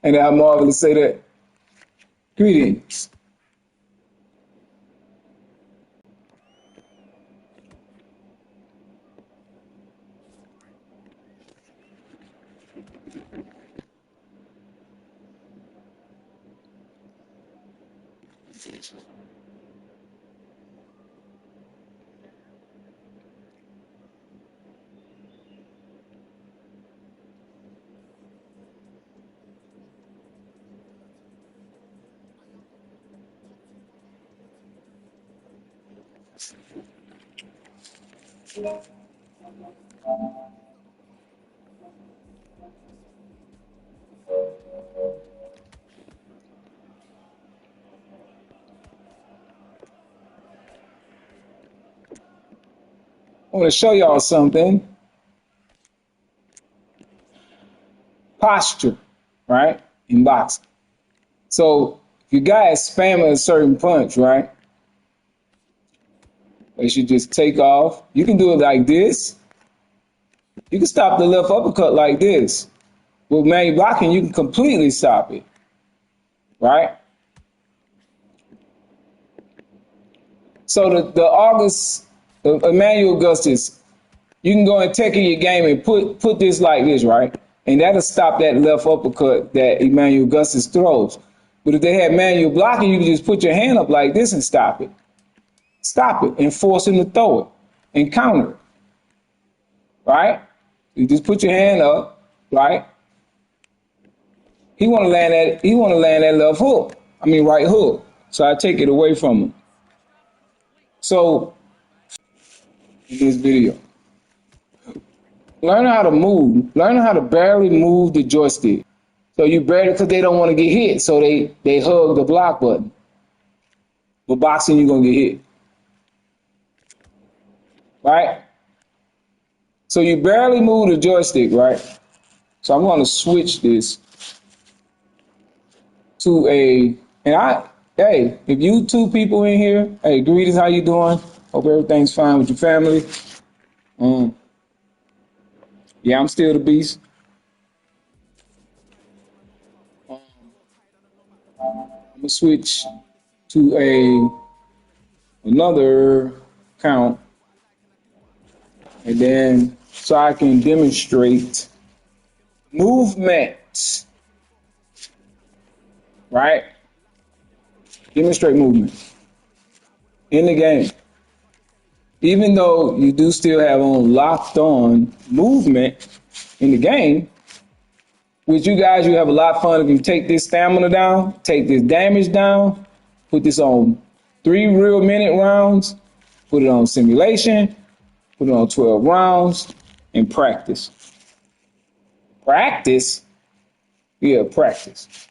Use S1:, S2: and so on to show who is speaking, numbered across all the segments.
S1: And I'm marvelous to say that. Greetings. I want to show y'all something. Posture, right? In boxing. So if you guys spamming a certain punch, right? They should just take off. You can do it like this. You can stop the left uppercut like this. With manual blocking, you can completely stop it, right? So Emmanuel Augustus, you can go and take in your game and put this like this, right? And that'll stop that left uppercut that Emmanuel Augustus throws. But if they had manual blocking, you can just put your hand up like this and stop it. Stop it and force him to throw it and counter it, right? You just put your hand up, right? He want to land that left hook. Right hook. So I take it away from him. So in this video, learn how to move. Learn how to barely move the joystick. So you barely, because they don't want to get hit. So they hug the block button. But boxing, you're going to get hit. Right? So you barely move the joystick, right? So I'm going to switch this to hey, if you two people in here, hey, greetings, how you doing? Hope everything's fine with your family. Yeah, I'm still the beast. I'm gonna switch to another count, and then so I can demonstrate movement, right? Demonstrate movement in the game. Even though you do still have locked on movement in the game, with you guys, you have a lot of fun if you take this stamina down, take this damage down, put this on 3 real minute rounds, put it on simulation, put it on 12 rounds, and practice. Practice? Yeah, practice.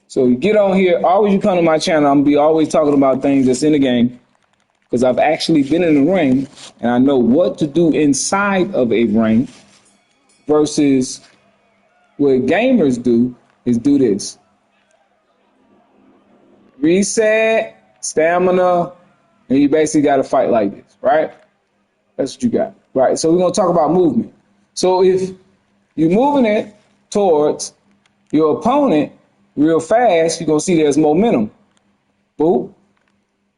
S1: So you get on here, always you come to my channel, I'm gonna be always talking about things that's in the game, because I've actually been in the ring and I know what to do inside of a ring versus what gamers do is do this. Reset, stamina, and you basically got to fight like this, right? That's what you got, right? So we're going to talk about movement. So if you're moving it towards your opponent real fast, you're going to see there's momentum. Boop,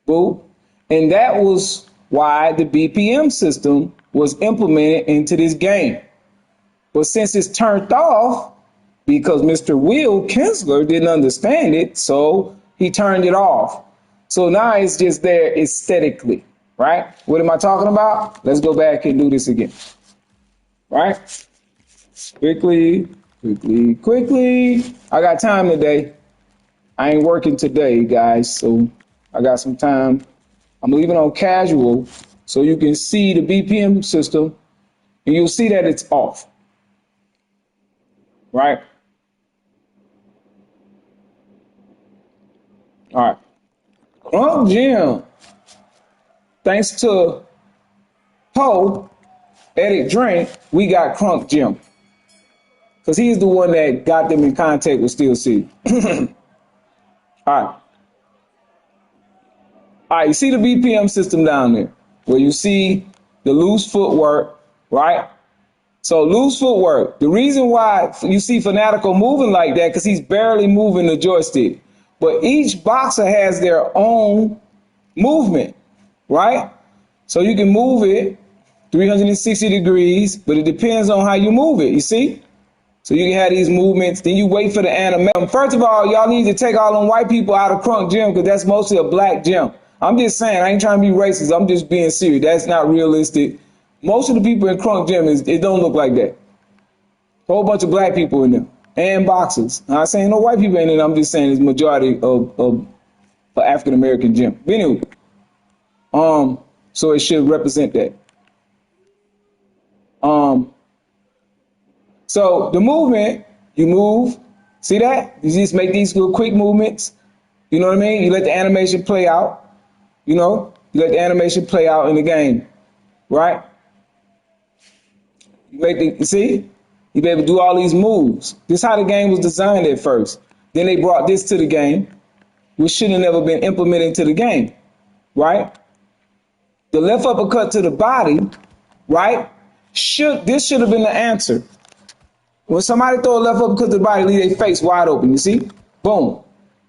S1: boop. And that was why the BPM system was implemented into this game. But since it's turned off, because Mr. Will Kinsler didn't understand it, so he turned it off. So now it's just there aesthetically, right? What am I talking about? Let's go back and do this again, right? Quickly. I got time today. I ain't working today, guys, so I got some time. I'm leaving on casual so you can see the BPM system and you'll see that it's off, right? All right. Crunk Jim, thanks to Poe, Edit Drink, we got Crunk Jim. Because he's the one that got them in contact with Steel City. All right, you see the BPM system down there, where you see the loose footwork, right? So loose footwork. The reason why you see Fanatical moving like that, because he's barely moving the joystick. But each boxer has their own movement, right? So you can move it 360 degrees, but it depends on how you move it, you see? So you can have these movements, then you wait for the animation. First of all, y'all need to take all them white people out of Crunk Gym because that's mostly a black gym. I'm just saying, I ain't trying to be racist. I'm just being serious. That's not realistic. Most of the people in Crunk Gym, it don't look like that. A whole bunch of black people in there and boxers. I'm not saying no white people in there. I'm just saying it's majority of African-American gym. But anyway, so it should represent that. So the movement, you move, see that? You just make these little quick movements. You know what I mean? You let the animation play out. You know, you let the animation play out in the game, right? You see? You be able to do all these moves. This is how the game was designed at first. Then they brought this to the game, which should have never been implemented into the game, right? The left uppercut to the body, right? This should have been the answer. When somebody throw a left uppercut to the body, leave their face wide open, you see? Boom.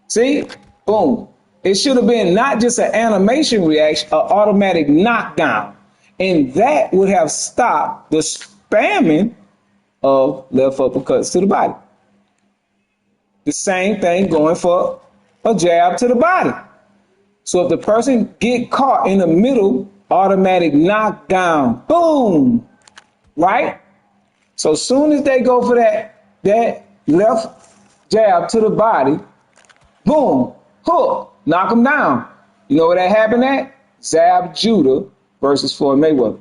S1: See? Boom. It should have been not just an animation reaction, an automatic knockdown. And that would have stopped the spamming of left uppercuts to the body. The same thing going for a jab to the body. So if the person get caught in the middle, automatic knockdown, boom, right? So soon as they go for that left jab to the body, boom, hook, knock them down. You know where that happened at? Zab Judah versus Floyd Mayweather.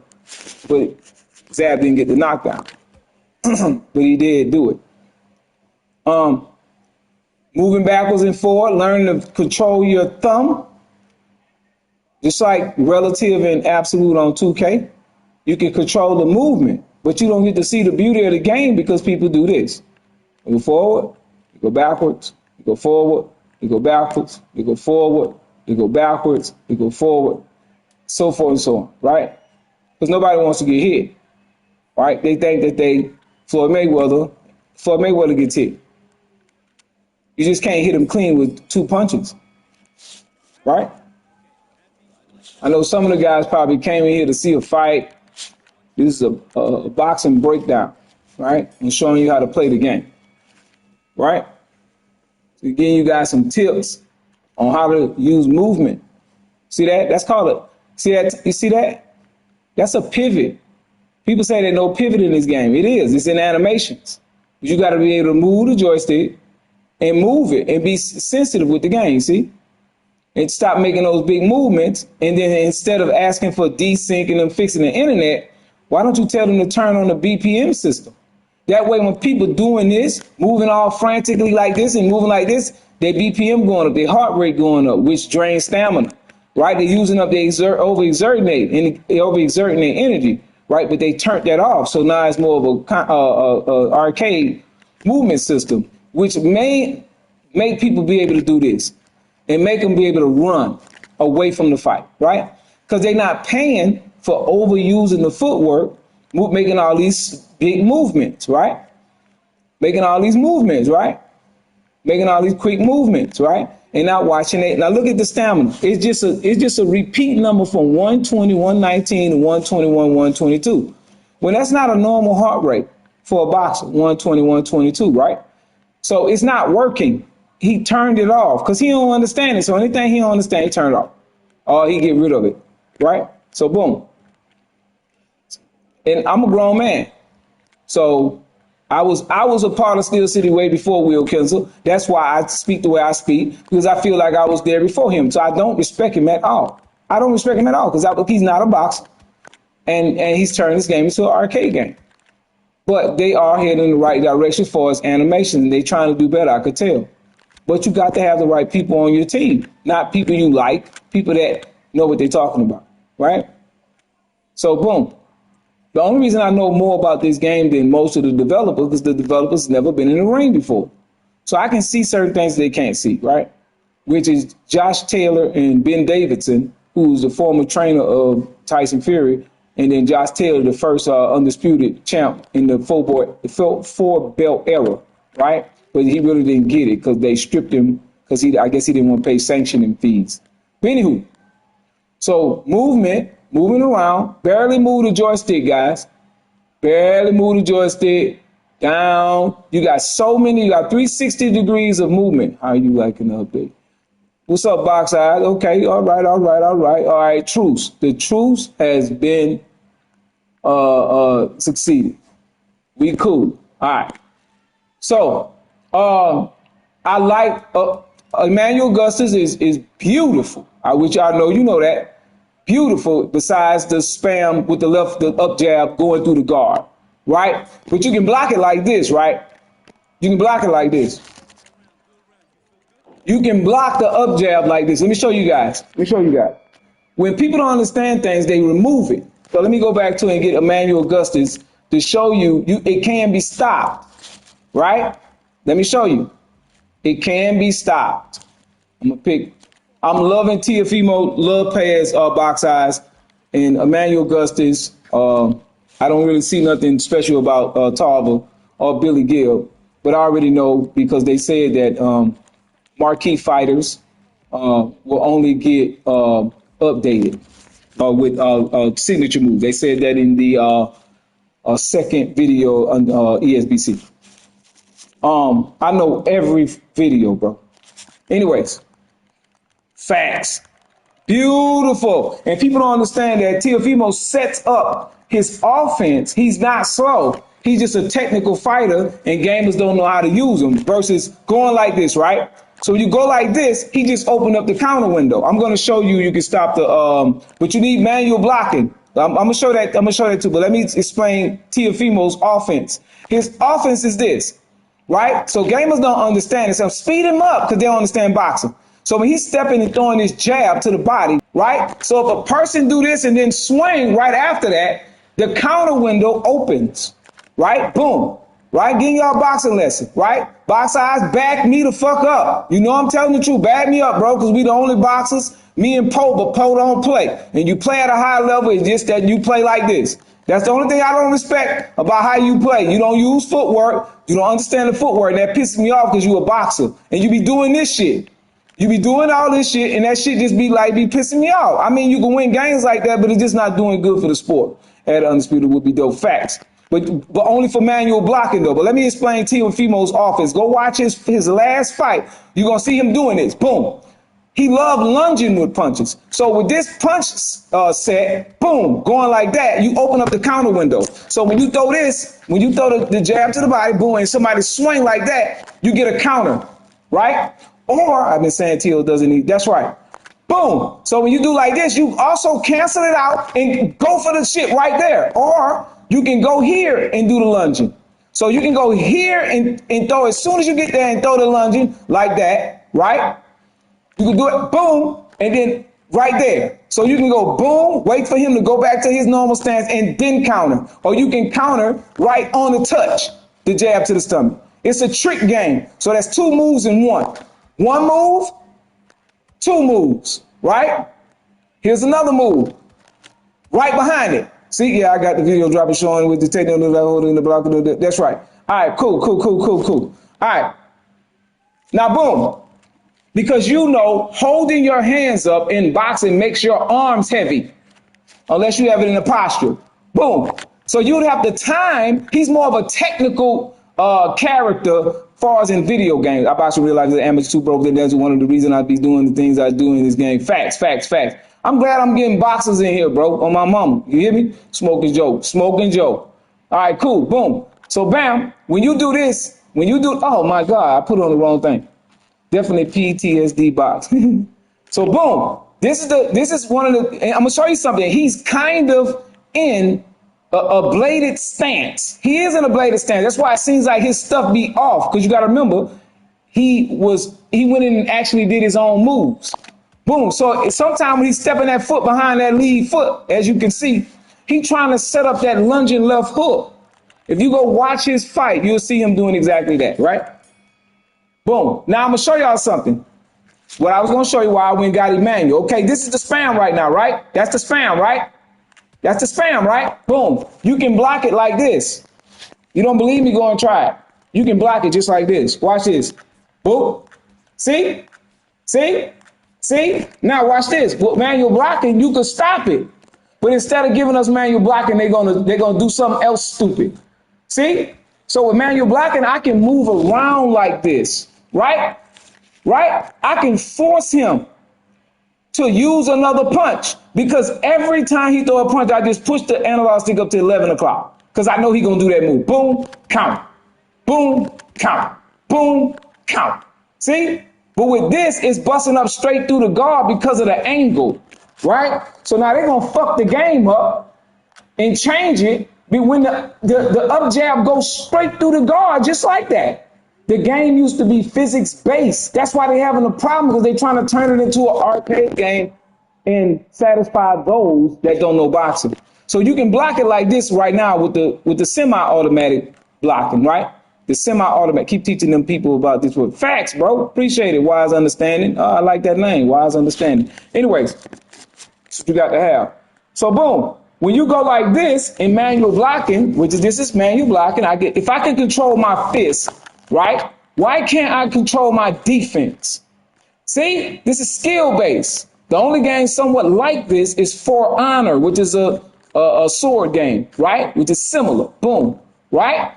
S1: But Zab didn't get the knockdown. But he did do it. Moving backwards and forward, learning to control your thumb. Just like relative and absolute on 2K, you can control the movement, but you don't get to see the beauty of the game because people do this. You go forward, you go backwards, you go forward, you go backwards, you go forward, you go backwards, you go forward, so forth and so on, right? Because nobody wants to get hit, right? They think that Floyd Mayweather gets hit. You just can't hit him clean with 2 punches, right? I know some of the guys probably came in here to see a fight. This is a boxing breakdown, right? And showing you how to play the game, right? So giving you guys some tips on how to use movement. See that? That's called you see that? That's a pivot. People say there's no pivot in this game. It is. It's in animations. But you got to be able to move the joystick and move it and be sensitive with the game, see? And stop making those big movements. And then instead of asking for desyncing and fixing the internet, why don't you tell them to turn on the BPM system? That way when people doing this, moving all frantically like this and moving like this, their BPM going up, their heart rate going up, which drains stamina, right? They're using up their overexerting their energy, right? But they turned that off. So now it's more of a arcade movement system, which may make people be able to do this and make them be able to run away from the fight, right? Because they're not paying for overusing the footwork, making all these big movements, right? Making all these movements, right? Making all these quick movements, right? And not watching it. Now look at the stamina. It's just a repeat number from 120, 119 to 121, 122. Well, that's not a normal heart rate for a boxer, 120, 122, right? So it's not working. He turned it off because he don't understand it. So anything he don't understand, he turned it off. Or he get rid of it, right? So boom. And I'm a grown man. So I was a part of Steel City way before Will Kinsel. That's why I speak the way I speak, because I feel like I was there before him. So I don't respect him at all. I don't respect him at all because he's not a boxer. And he's turned this game into an arcade game. But they are heading in the right direction as far as animation. They're trying to do better, I could tell. But you got to have the right people on your team, not people you like, people that know what they're talking about, right? So boom. The only reason I know more about this game than most of the developers is the developers never been in the ring before. So I can see certain things they can't see, right? Which is Josh Taylor and Ben Davidson, who's the former trainer of Tyson Fury, And then Josh Taylor, the first undisputed champ in the four belt era, right? But he really didn't get it because they stripped him because I guess he didn't want to pay sanctioning fees. But anywho, so moving around, barely move the joystick, guys. Barely move the joystick down. You got 360 degrees of movement. How are you liking the update? What's up, Box Eyes? Okay, all right. Truce. The truce has been succeeded. We cool. All right. So, I like Emmanuel Augustus is beautiful. Which I know you know that. Beautiful. Besides the spam with the up jab going through the guard, right? But you can block it like this, right? You can block it like this. You can block the up jab like this. Let me show you guys. When people don't understand things, they remove it. So let me go back to it and get Emmanuel Augustus to show you it can be stopped, right? Let me show you. It can be stopped. I'm loving Teofimo, Lopez, Box Eyes, and Emmanuel Augustus. I don't really see nothing special about Tarver or Billy Gill, but I already know because they said that marquee fighters will only get updated with signature moves. They said that in the second video on ESBC. I know every video, bro. Anyways, facts. Beautiful. And people don't understand that Teofimo sets up his offense. He's not slow. He's just a technical fighter, and gamers don't know how to use him versus going like this, right? So when you go like this, he just opened up the counter window. I'm going to show you. You can stop the, but you need manual blocking. I'm going to show that. I'm going to show that too. But let me explain Teofimo's offense. His offense is this, right? So gamers don't understand it. So speed him up because they don't understand boxing. So when he's stepping and throwing his jab to the body, right? So if a person do this and then swing right after that, the counter window opens, right? Boom, right? Getting y'all boxing lesson, right? Box Eyes, back me the fuck up. You know I'm telling the truth. Back me up, bro, because we the only boxers. Me and Poe, but Poe don't play. And you play at a high level, it's just that you play like this. That's the only thing I don't respect about how you play. You don't use footwork. You don't understand the footwork. And that pisses me off because you a boxer. And you be doing this shit. You be doing all this shit, and that shit just be pissing me off. I mean, you can win games like that, but it's just not doing good for the sport. At Undisputed would be dope facts. But only for manual blocking, though. But let me explain Teofimo's offense. Go watch his last fight. You're going to see him doing this. Boom. He loved lunging with punches. So with this punch set, boom, going like that, you open up the counter window. So when you throw this, when you throw the jab to the body, boom, and somebody swing like that, you get a counter, right? Or, I've been saying Teo doesn't need, that's right. Boom. So when you do like this, you also cancel it out and go for the shit right there. Or you can go here and do the lunging. So you can go here and throw as soon as you get there and throw the lunging like that, right? You can do it, boom, and then right there. So you can go boom, wait for him to go back to his normal stance and then counter. Or you can counter right on the touch, the jab to the stomach. It's a trick game. So that's two moves in one. One move, two moves, right? Here's another move, right behind it. See, yeah, I got the video dropping showing with the technical level in the block. That's right. All right, cool. All right. Now, boom. Because you know, holding your hands up in boxing makes your arms heavy, unless you have it in a posture. Boom. So you'd have the time. He's more of a technical character far as in video games. I about to realize that amateur too broke. That's one of the reasons I be doing the things I do in this game. Facts. I'm glad I'm getting boxers in here, bro, on my mama. You hear me? Smoking Joe. All right, cool. Boom. So bam, when you do this, oh my God, I put on the wrong thing. Definitely PTSD box. So boom, this is one of the, and I'm gonna show you something. He's kind of in a bladed stance. He is in a bladed stance. That's why it seems like his stuff be off. Because you got to remember, he went in and actually did his own moves. Boom. So sometimes when he's stepping that foot behind that lead foot, as you can see, he's trying to set up that lunging left hook. If you go watch his fight, you'll see him doing exactly that, right? Boom. Now I'm gonna show y'all something. What I was gonna show you why I went and got Emmanuel. Okay, this is the spam right now, right? That's the spam, right? That's the spam, right? Boom. You can block it like this. You don't believe me? Go and try it. You can block it just like this. Watch this. Boom. See? See? See? Now watch this. With manual blocking, you can stop it. But instead of giving us manual blocking, they're gonna do something else stupid. See? So with manual blocking, I can move around like this, right? Right? I can force him to use another punch because every time he throw a punch, I just push the analog stick up to 11 o'clock because I know he gonna do that move. Boom, count. Boom, count. Boom, count. See? But with this, it's busting up straight through the guard because of the angle, right? So now they're gonna fuck the game up and change it when the up jab goes straight through the guard just like that. The game used to be physics based. That's why they're having a problem because they're trying to turn it into an arcade game and satisfy those that don't know boxing. So you can block it like this right now with the semi-automatic blocking, right? The semi-automatic. Keep teaching them people about this with facts, bro. Appreciate it. Wise understanding. Oh, I like that name. Wise understanding. Anyways, that's what you got to have. So boom. When you go like this in manual blocking, which is this is manual blocking, if I can control my fist, right? Why can't I control my defense? See, this is skill based. The only game somewhat like this is For Honor, which is a sword game, right? Which is similar. Boom, right?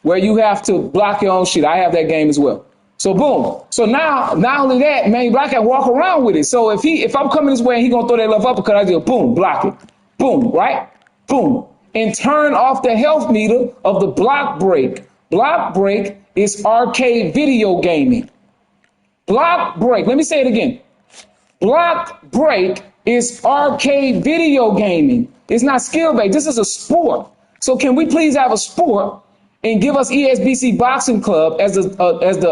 S1: Where you have to block your own shit. I have that game as well. So boom. So now, not only that, man, I can walk around with it. So if I'm coming this way and he gonna throw that left uppercut, I just boom, block it. Boom, right? Boom. And turn off the health meter of the block break. Block break is arcade video gaming. Block break. Let me say it again. Block break is arcade video gaming. It's not skill based. This is a sport. So can we please have a sport and give us ESBC Boxing Club as the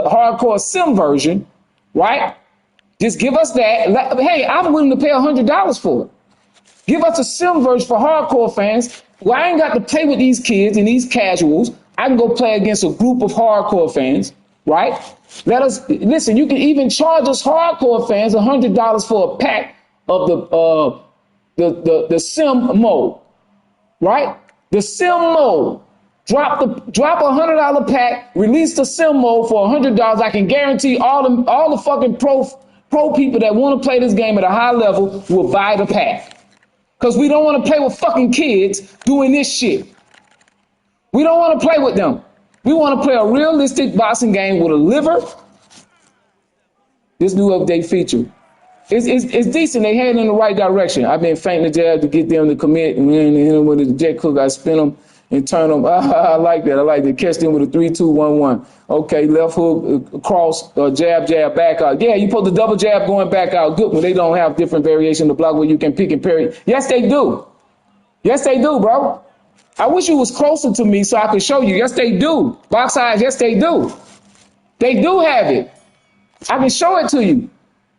S1: hardcore sim version, right? Just give us that. Hey, I'm willing to pay $100 for it. Give us a sim version for hardcore fans. Well, I ain't got to play with these kids and these casuals. I can go play against a group of hardcore fans, right? Listen, you can even charge us hardcore fans $100 for a pack of the sim mode, right? The sim mode. Drop a $100 pack, release the sim mode for $100. I can guarantee all the fucking pro people that want to play this game at a high level will buy the pack. Because we don't want to play with fucking kids doing this shit. We don't want to play with them. We want to play a realistic boxing game with a liver. This new update feature. It's decent. They heading in the right direction. I've been fainting the jab to get them to commit and then hit them with the jet cook. I spin them and turn them. I like that. I like to catch them with a 3-2-1-1. Okay, left hook, cross, jab, back out. Yeah, you put the double jab going back out. Good when they don't have different variation of the block where you can pick and parry. Yes, they do. Yes, they do, bro. I wish you was closer to me so I could show you. Yes, they do. Box eyes, yes, they do. They do have it. I can show it to you.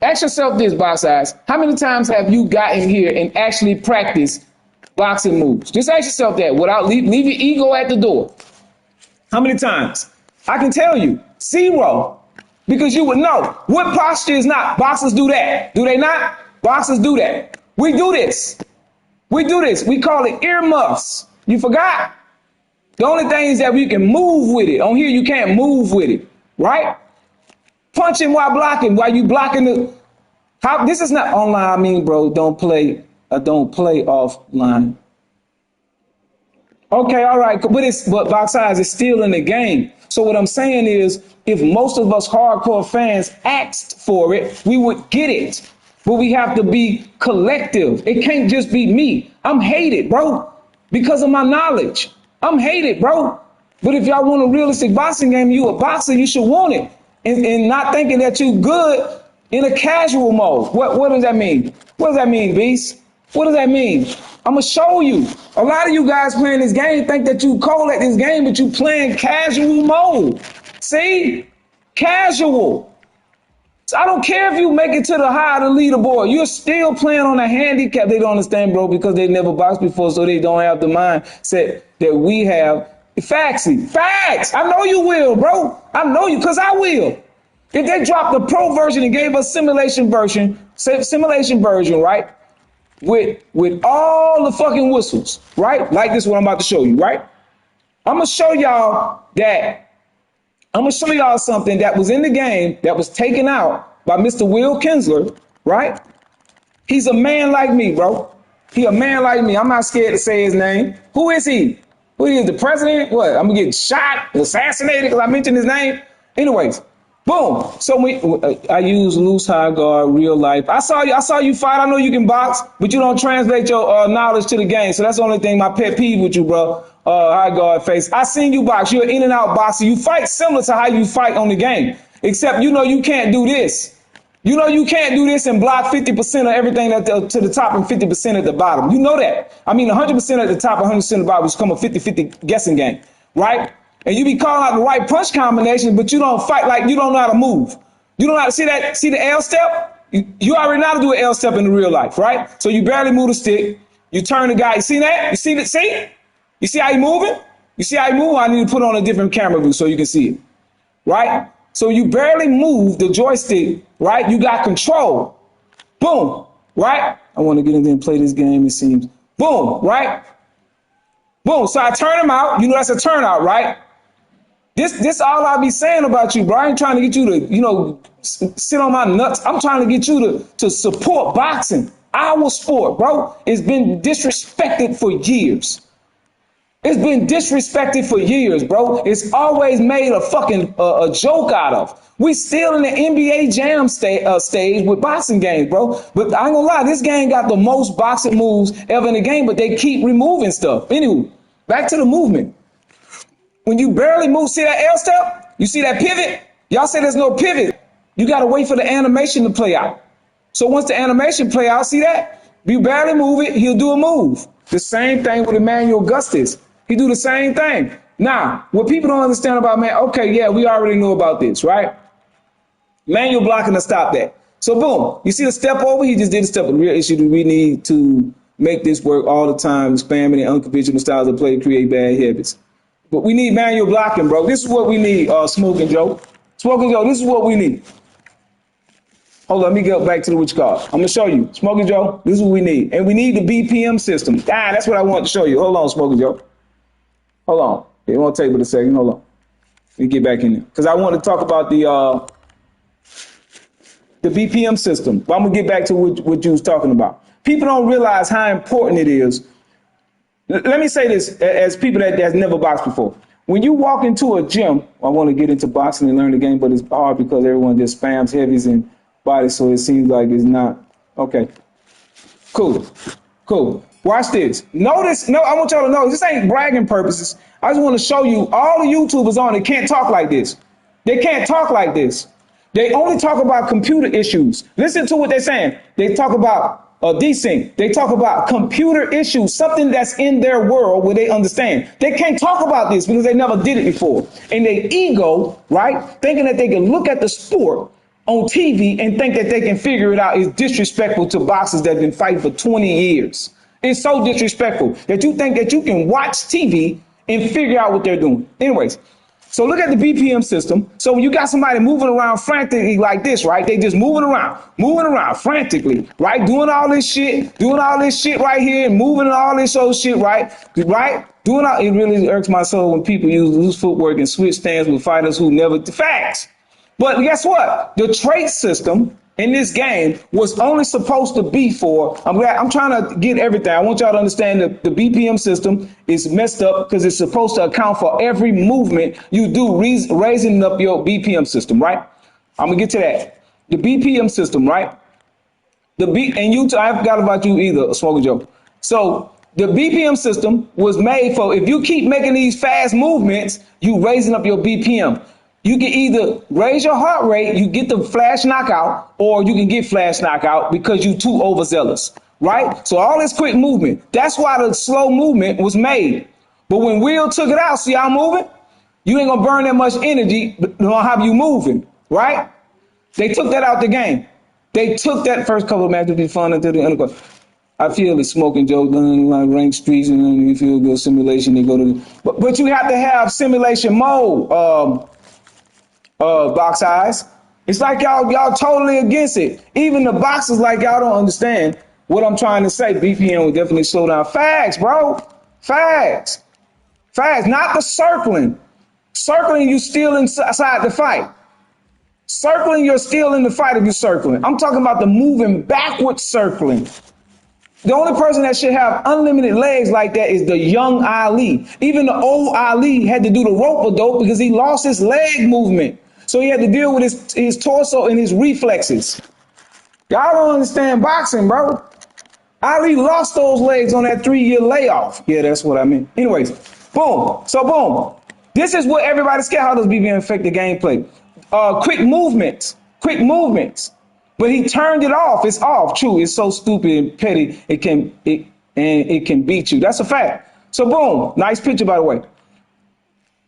S1: Ask yourself this, box eyes. How many times have you gotten here and actually practiced boxing moves? Just ask yourself that without leave your ego at the door. How many times? I can tell you, 0. Because you would know. What posture is not? Boxers do that. Do they not? Boxers do that. We do this. We do this. We call it earmuffs. You forgot? The only thing is that we can move with it. On here, you can't move with it, right? Punching while blocking, while you blocking this is not online. I mean, bro, don't play offline. Okay, all right, but box eyes is still in the game. So what I'm saying is, if most of us hardcore fans asked for it, we would get it. But we have to be collective. It can't just be me. I'm hated, bro. Because of my knowledge. I'm hated, bro. But if y'all want a realistic boxing game, you a boxer, you should want it. And not thinking that you good in a casual mode. What does that mean? What does that mean, Beast? What does that mean? I'm going to show you. A lot of you guys playing this game think that you cold at this game, but you playing casual mode. See? Casual. So I don't care if you make it to the high of the leaderboard. You're still playing on a handicap. They don't understand, bro, because they never boxed before, so they don't have the mindset that we have. Facts. I know you will, bro. I know you, because I will. If they dropped the pro version and gave us simulation version, right? with all the fucking whistles, right? Like this, what I'm about to show you, right? I'm gonna show y'all something that was in the game that was taken out by Mr. Will Kinsler, right? He's a man like me, bro. He a man like me. I'm not scared to say his name. Who is he? Who is the president? What? I'm gonna get shot, assassinated because I mentioned his name. Anyways, boom. So I use loose high guard, real life. I saw you fight. I know you can box, but you don't translate your knowledge to the game. So that's the only thing, my pet peeve with you, bro. High guard face. I seen you box. You're an in and out boxer. You fight similar to how you fight on the game, except you can't do this. You can't do this and block 50% of everything to the top and 50% at the bottom. You know that. I mean, 100% at the top, 100% at the bottom, which become a 50-50 guessing game, right? And you be calling out the right punch combinations, but you don't fight like you don't know how to move. You don't know how to see the L step? You already know how to do an L step in the real life, right? So you barely move the stick. You turn the guy. You see that? You see? You see how he moving? You see how he moving? I need to put on a different camera view so you can see it, right? So you barely move the joystick, right? You got control. Boom, right? I want to get in there and play this game, it seems. Boom, right? Boom, so I turn him out. You know that's a turnout, right? This all I be saying about you, bro. I ain't trying to get you to, sit on my nuts. I'm trying to get you to support boxing. Our sport, bro. It's been disrespected for years. It's been disrespected for years, bro. It's always made a fucking a joke out of. We still in the NBA Jam stage with boxing games, bro. But I ain't gonna lie, this game got the most boxing moves ever in the game, but they keep removing stuff. Anywho, back to the movement. When you barely move, see that L step? You see that pivot? Y'all say there's no pivot. You gotta wait for the animation to play out. So once the animation play out, see that? You barely move it, he'll do a move. The same thing with Emmanuel Augustus. He do the same thing. Now, what people don't understand about we already know about this, right? Manual blocking to stop that. So boom, you see the step over? He just did a step. The real issue, we need to make this work all the time, spamming and unconventional styles of play create bad habits. But we need manual blocking, bro. This is what we need, Smoking Joe. Smoking Joe, this is what we need. Hold on, let me get back to the which card. I'm going to show you. Smoking Joe, this is what we need. And we need the BPM system. That's what I want to show you. Hold on, Smoking Joe. Hold on. It won't take but a second. Hold on. Let me get back in there. Because I want to talk about the BPM system. But I'm going to get back to what you was talking about. People don't realize how important it is. Let me say this as people that's never boxed before. When you walk into a gym, I want to get into boxing and learn the game, but it's hard because everyone just spams heavies and bodies, so it seems like it's not. Okay. Cool. Watch this. Notice, I want y'all to know, this ain't bragging purposes. I just want to show you all the YouTubers on it can't talk like this. They can't talk like this. They only talk about computer issues. Listen to what they're saying. They talk about desync. They talk about computer issues, something that's in their world where they understand. They can't talk about this because they never did it before. And they ego, right, thinking that they can look at the sport on TV and think that they can figure it out is disrespectful to boxers that have been fighting for 20 years. It's so disrespectful that you think that you can watch TV and figure out what they're doing. Anyways, so look at the BPM system. So when you got somebody moving around frantically like this, right? They just moving around frantically, right? Doing all this shit right here and moving all this old shit, right? It really irks my soul when people use loose footwork and switch stands with fighters who never facts. But guess what? The trait system in this game was only supposed to be for, I'm trying to get everything. I want y'all to understand that the BPM system is messed up because it's supposed to account for every movement you do, raising up your BPM system, right? I'm going to get to that. The BPM system, right? I forgot about you either, Smoker Joe. So the BPM system was made for, if you keep making these fast movements, you raising up your BPM. You can either raise your heart rate, you get the flash knockout, or you can get flash knockout because you too overzealous, right? So all this quick movement, that's why the slow movement was made. But when Will took it out, see how I'm moving? You ain't gonna burn that much energy on how you moving, right? They took that out the game. They took that first couple of matches, be fun until the end of the I feel the Smoking Joe done like ranked streets and then you feel good simulation. They go to, but you have to have simulation mode. Box eyes. It's like y'all totally against it. Even the boxers like y'all don't understand what I'm trying to say. BPM will definitely slow down. Facts, bro. Facts. Facts. Not the circling. Circling, you still inside the fight. Circling, you're still in the fight if you're circling. I'm talking about the moving backward circling. The only person that should have unlimited legs like that is the young Ali. Even the old Ali had to do the rope-a-dope because he lost his leg movement. So he had to deal with his torso and his reflexes. Y'all don't understand boxing, bro. Ali lost those legs on that 3-year layoff. Yeah, that's what I mean. Anyways, boom. So boom. This is what everybody's scared. How does BPM affect the gameplay? Quick movements. But he turned it off. It's off. True. It's so stupid and petty. It can beat you. That's a fact. So boom. Nice picture, by the way.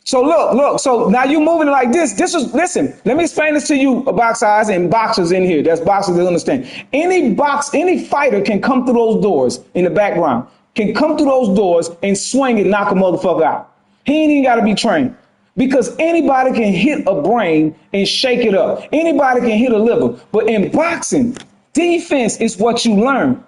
S1: So look. So now you moving it like this. Listen. Let me explain this to you, box eyes and boxers in here. That's boxers that understand. Any fighter can come through those doors in the background. Can come through those doors and swing and knock a motherfucker out. He ain't even got to be trained. Because anybody can hit a brain and shake it up. Anybody can hit a liver. But in boxing, defense is what you learn.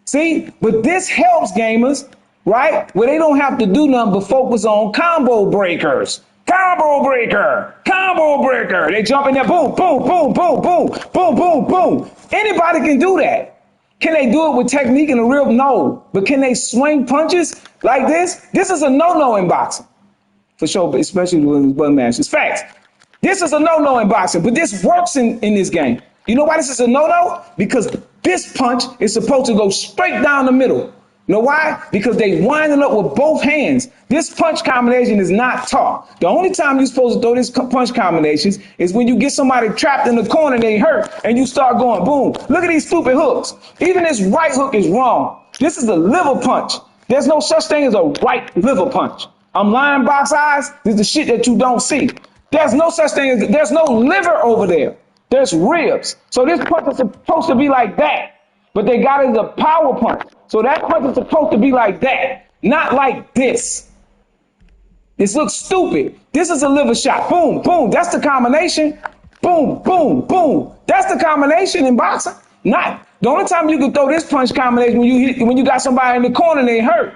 S1: See? But this helps gamers, right? Where they don't have to do nothing but focus on combo breakers. Combo breaker. They jump in there, boom, boom, boom, boom, boom, boom, boom, boom. Anybody can do that. Can they do it with technique and a real? No. But can they swing punches like this? This is a no-no in boxing. For sure, especially with button matches. Facts. This is a no-no in boxing, but this works in this game. You know why this is a no-no? Because this punch is supposed to go straight down the middle. You know why? Because they winding up with both hands. This punch combination is not taught. The only time you're supposed to throw this punch combinations is when you get somebody trapped in the corner and they hurt and you start going boom. Look at these stupid hooks. Even this right hook is wrong. This is a liver punch. There's no such thing as a right liver punch. I'm lying, box eyes. This is the shit that you don't see. There's no such thing as, there's no liver over there. There's ribs. So this punch is supposed to be like that. But they got it as a power punch. So that punch is supposed to be like that. Not like this. This looks stupid. This is a liver shot. Boom, boom. That's the combination. Boom, boom, boom. That's the combination in boxing. Not the only time you can throw this punch combination when you got somebody in the corner and they hurt.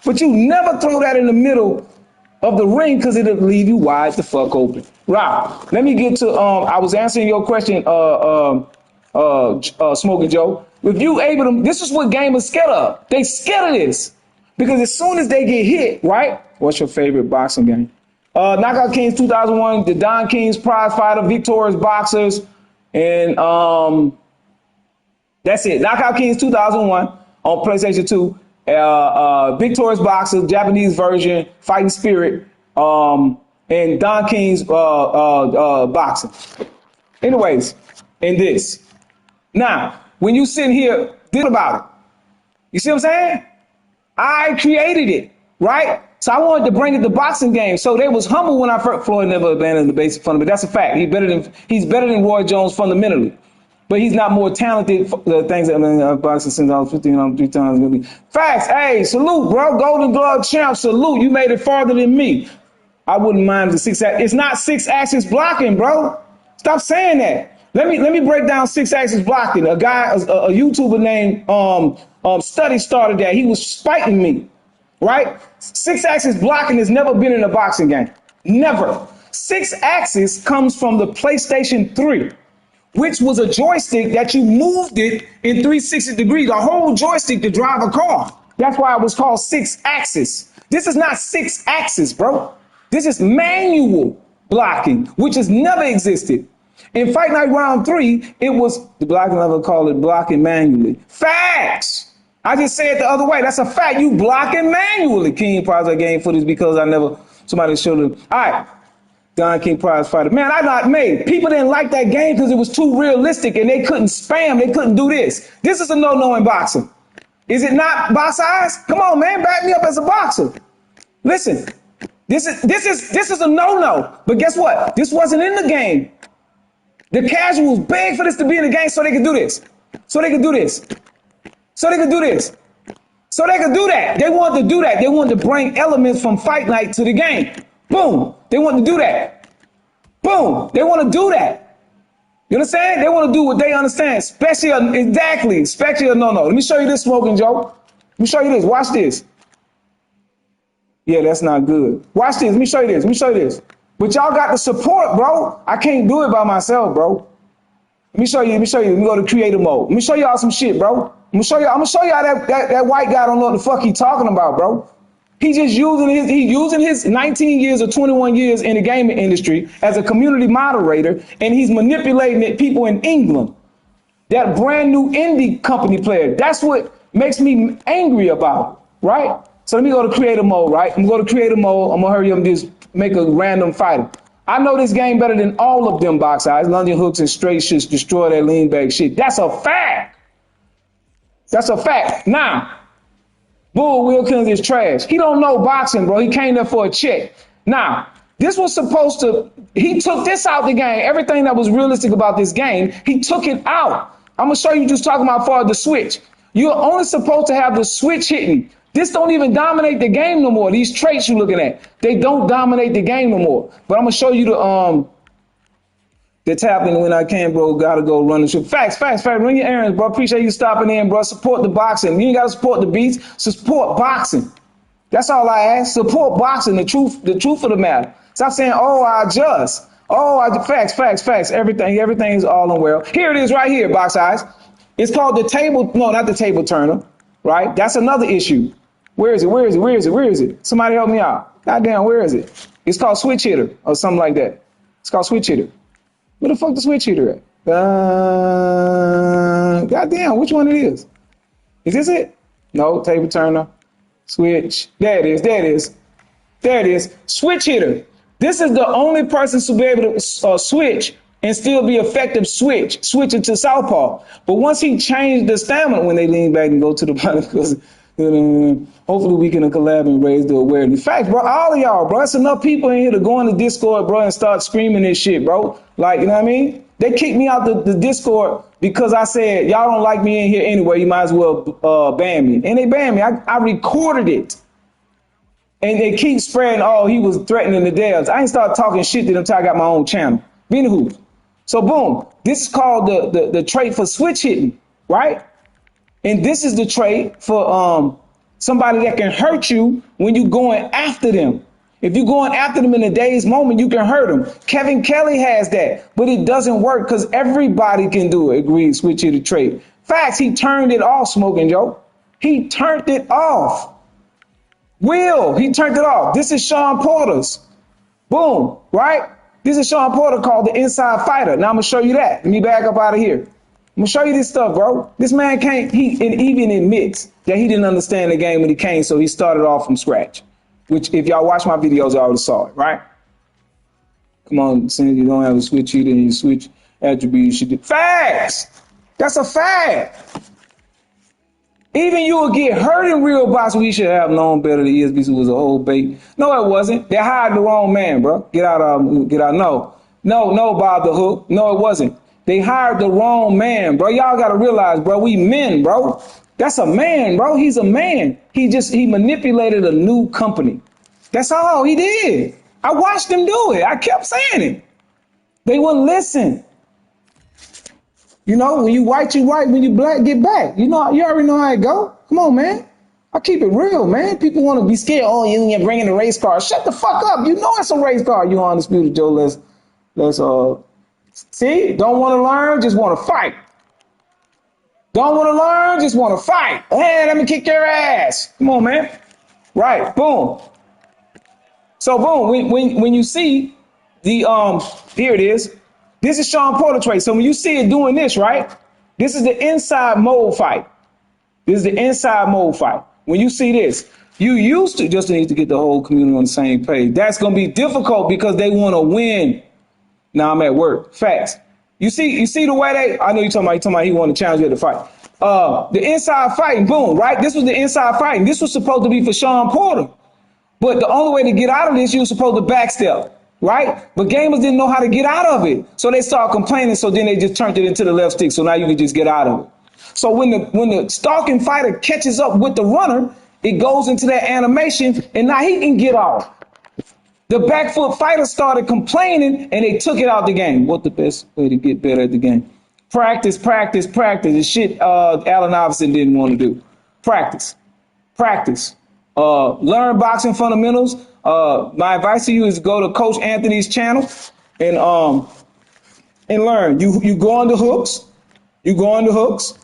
S1: But you never throw that in the middle of the ring because it'll leave you wide the fuck open. Rob, let me get to, I was answering your question, Smoking Joe. If you able to, this is what gamers scared of. They scared of this. Because as soon as they get hit, right? What's your favorite boxing game? Knockout Kings 2001, the Don King's prize fighter, Victorious Boxers, and that's it. Knockout Kings 2001 on PlayStation 2. Victorious Boxers, Japanese version, Fighting Spirit, and Don King's boxing. Anyways, in this. Now, when you sit here, think about it. You see what I'm saying? I created it, right? So I wanted to bring it to boxing game. So they was humble when I first. Floyd never abandoned the basic fundamental. That's a fact. He's better than Roy Jones fundamentally. But he's not more talented for the things that boxing since I was 15, I'm 3 times. Facts. Hey, salute, bro. Golden Glove champ, salute. You made it farther than me. I wouldn't mind the 6-axis. It's not 6-axis blocking, bro. Stop saying that. Let me break down 6-axis blocking. A guy, a YouTuber named Study started that. He was spiting me, right? 6-axis blocking has never been in a boxing game. Never. 6-axis comes from the PlayStation 3. Which was a joystick that you moved it in 360 degrees, a whole joystick to drive a car. That's why it was called 6-axis. This is not 6-axis, bro. This is manual blocking, which has never existed. In Fight Night Round 3, it was, the blocking level called it blocking manually. Facts! I just said it the other way. That's a fact. You blocking manually. King Prize game footage because somebody showed him. All right. Don King prize fighter. Man, I got made. People didn't like that game because it was too realistic and they couldn't spam. They couldn't do this. This is a no-no in boxing. Is it not, box eyes? Come on, man. Back me up as a boxer. Listen, this is a no-no. But guess what? This wasn't in the game. The casuals begged for this to be in the game so they could do this. So they could do this. So they could do this. So they could do that. They wanted to do that. They wanted to bring elements from Fight Night to the game. Boom. They want to do that. Boom. They want to do that. You understand? They want to do what they understand, especially a no-no. Let me show you this, Smoking Joe. Let me show you this. Watch this. Yeah, that's not good. Watch this. Let me show you this. Let me show you this. But y'all got the support, bro. I can't do it by myself, bro. Let me show you. Let me show you. Let me go to creative mode. Let me show y'all some shit, bro. I'm gonna show y'all that white guy don't know what the fuck he talking about, bro. He's using his 19 years or 21 years in the gaming industry as a community moderator, and he's manipulating people in England. That brand new indie company player. That's what makes me angry about it, right? So let me go to creative mode, right? I'm gonna go to creative mode. I'm gonna hurry up and just make a random fighter. I know this game better than all of them box eyes. London hooks and straight shits destroy that lean back shit. That's a fact. That's a fact. Now, Bull Wilkins is trash. He don't know boxing, bro. He came there for a check. Now, this was supposed to, he took this out the game. Everything that was realistic about this game, he took it out. I'm going to show you just talking about for the switch. You're only supposed to have the switch hitting. This don't even dominate the game no more. These traits you're looking at, they don't dominate the game no more. But I'm going to show you the tapping when I can, bro. Gotta go run the shoot. Facts. Run your errands, bro. Appreciate you stopping in, bro. Support the boxing. You ain't gotta support the beats. Support boxing. That's all I ask. Support boxing. The truth of the matter. Stop saying, oh, I adjust. Facts. Everything is all in well. Here it is right here, box eyes. It's called the table. No, not the table turner. Right? That's another issue. Where is it? Somebody help me out. Goddamn, where is it? It's called switch hitter or something like that. It's called switch hitter. Where the fuck the switch hitter at? Goddamn, which one it is? Is this it? No, table turner. Switch. There it is. Switch hitter. This is the only person to be able to switch and still be effective switching to Southpaw. But once he changed the stamina when they lean back and go to the bottom, because hopefully we can collab and raise the awareness. In fact, bro, all of y'all, bro, it's enough people in here to go in the Discord, bro, and start screaming this shit, bro. Like, you know what I mean? They kicked me out the Discord because I said, y'all don't like me in here anyway. You might as well ban me. And they banned me. I recorded it. And they keep spreading, oh, he was threatening the devs. I ain't start talking shit to them until I got my own channel. Anywho. So boom, this is called the trait for switch hitting, right? And this is the trait for somebody that can hurt you when you're going after them. If you're going after them in a day's moment, you can hurt them. Kevin Kelly has that, but it doesn't work because everybody can do it. Agreed, switch hitter trait. Facts, he turned it off, Smoking Joe. He turned it off. He turned it off. This is Sean Porter's. Boom, right? This is Sean Porter called the Inside Fighter. Now I'm going to show you that. Let me back up out of here. I'm going to show you this stuff, bro. This man even admits that he didn't understand the game when he came, so he started off from scratch. Which, if y'all watch my videos, y'all already saw it, right? Come on, since you don't have a switch heater and you switch attributes, you should do. Facts! That's a fact. Even you will get hurt in real boxing. We should have known better. The ESBC was a whole bait. No, it wasn't. They hired the wrong man, bro. Get out. No, Bob the Hook. No, it wasn't. They hired the wrong man, bro. Y'all got to realize, bro, we men, bro. That's a man, bro. He's a man. He manipulated a new company. That's all he did. I watched him do it. I kept saying it. They wouldn't listen. You know, when you white, you white. When you black, get back. You know, you already know how it go. Come on, man. I keep it real, man. People want to be scared. Oh, you're bringing a race car. Shut the fuck up. You know it's a race car. You Undisputed, Joe. Let's see. Don't want to learn. Just want to fight. Don't want to learn. Just want to fight. Hey, let me kick your ass. Come on, man. Right. Boom. So boom. When you see the here it is. This is Sean Porter trait. So when you see it doing this, right? This is the inside mode fight. This is the inside mode fight. When you see this, you used to just need to get the whole community on the same page. That's going to be difficult because they want to win. Now I'm at work. Facts. You see the way I know you're talking about he wanted to challenge you to fight. The inside fighting, boom, right? This was the inside fighting. This was supposed to be for Sean Porter. But the only way to get out of this, you were supposed to backstep. Right? But gamers didn't know how to get out of it. So they started complaining. So then they just turned it into the left stick. So now you can just get out of it. So when the stalking fighter catches up with the runner, it goes into that animation and now he can get off. The back foot fighters started complaining and they took it out the game. What the best way to get better at the game? Practice, practice, practice. The shit Allen Iverson didn't want to do. Practice, practice. Learn boxing fundamentals. My advice to you is go to Coach Anthony's channel and learn. You go under hooks. You go under hooks.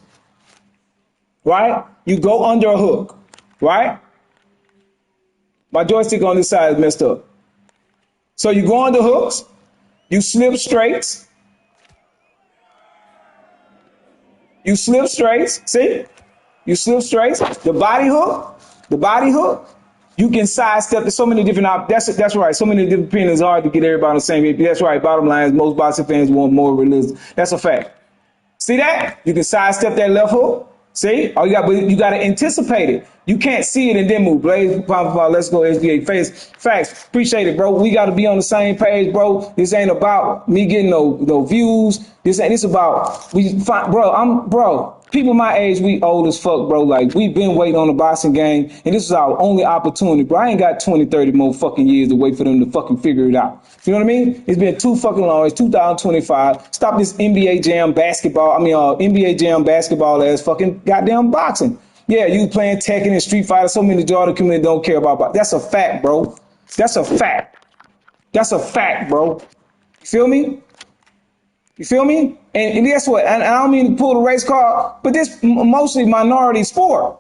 S1: Right? You go under a hook. Right? My joystick on this side is messed up. So you go under hooks. You slip straights. You slip straights. See? You slip straights. The body hook. The body hook. You can sidestep. There's so many different. That's right. So many different opinions. It's hard to get everybody on the same page. That's right. Bottom line is most boxing fans want more realism. That's a fact. See that? You can sidestep that left hook. See? All you got to anticipate it. You can't see it and then move. Blaze, let's go SBA face. Facts. Appreciate it, bro. We got to be on the same page, bro. This ain't about me getting no views. This about bro. People my age, we old as fuck, bro. Like, we've been waiting on the boxing game, and this is our only opportunity, bro. I ain't got 20, 30 more fucking years to wait for them to fucking figure it out. You know what I mean? It's been too fucking long. It's 2025. Stop this NBA Jam basketball. NBA Jam basketball ass fucking goddamn boxing. Yeah, you playing Tekken and Street Fighter. So many Jordan community don't care about boxing. That's a fact, bro. That's a fact. That's a fact, bro. You feel me? You feel me? And guess what? And I don't mean to pull the race card, but this mostly minority sport.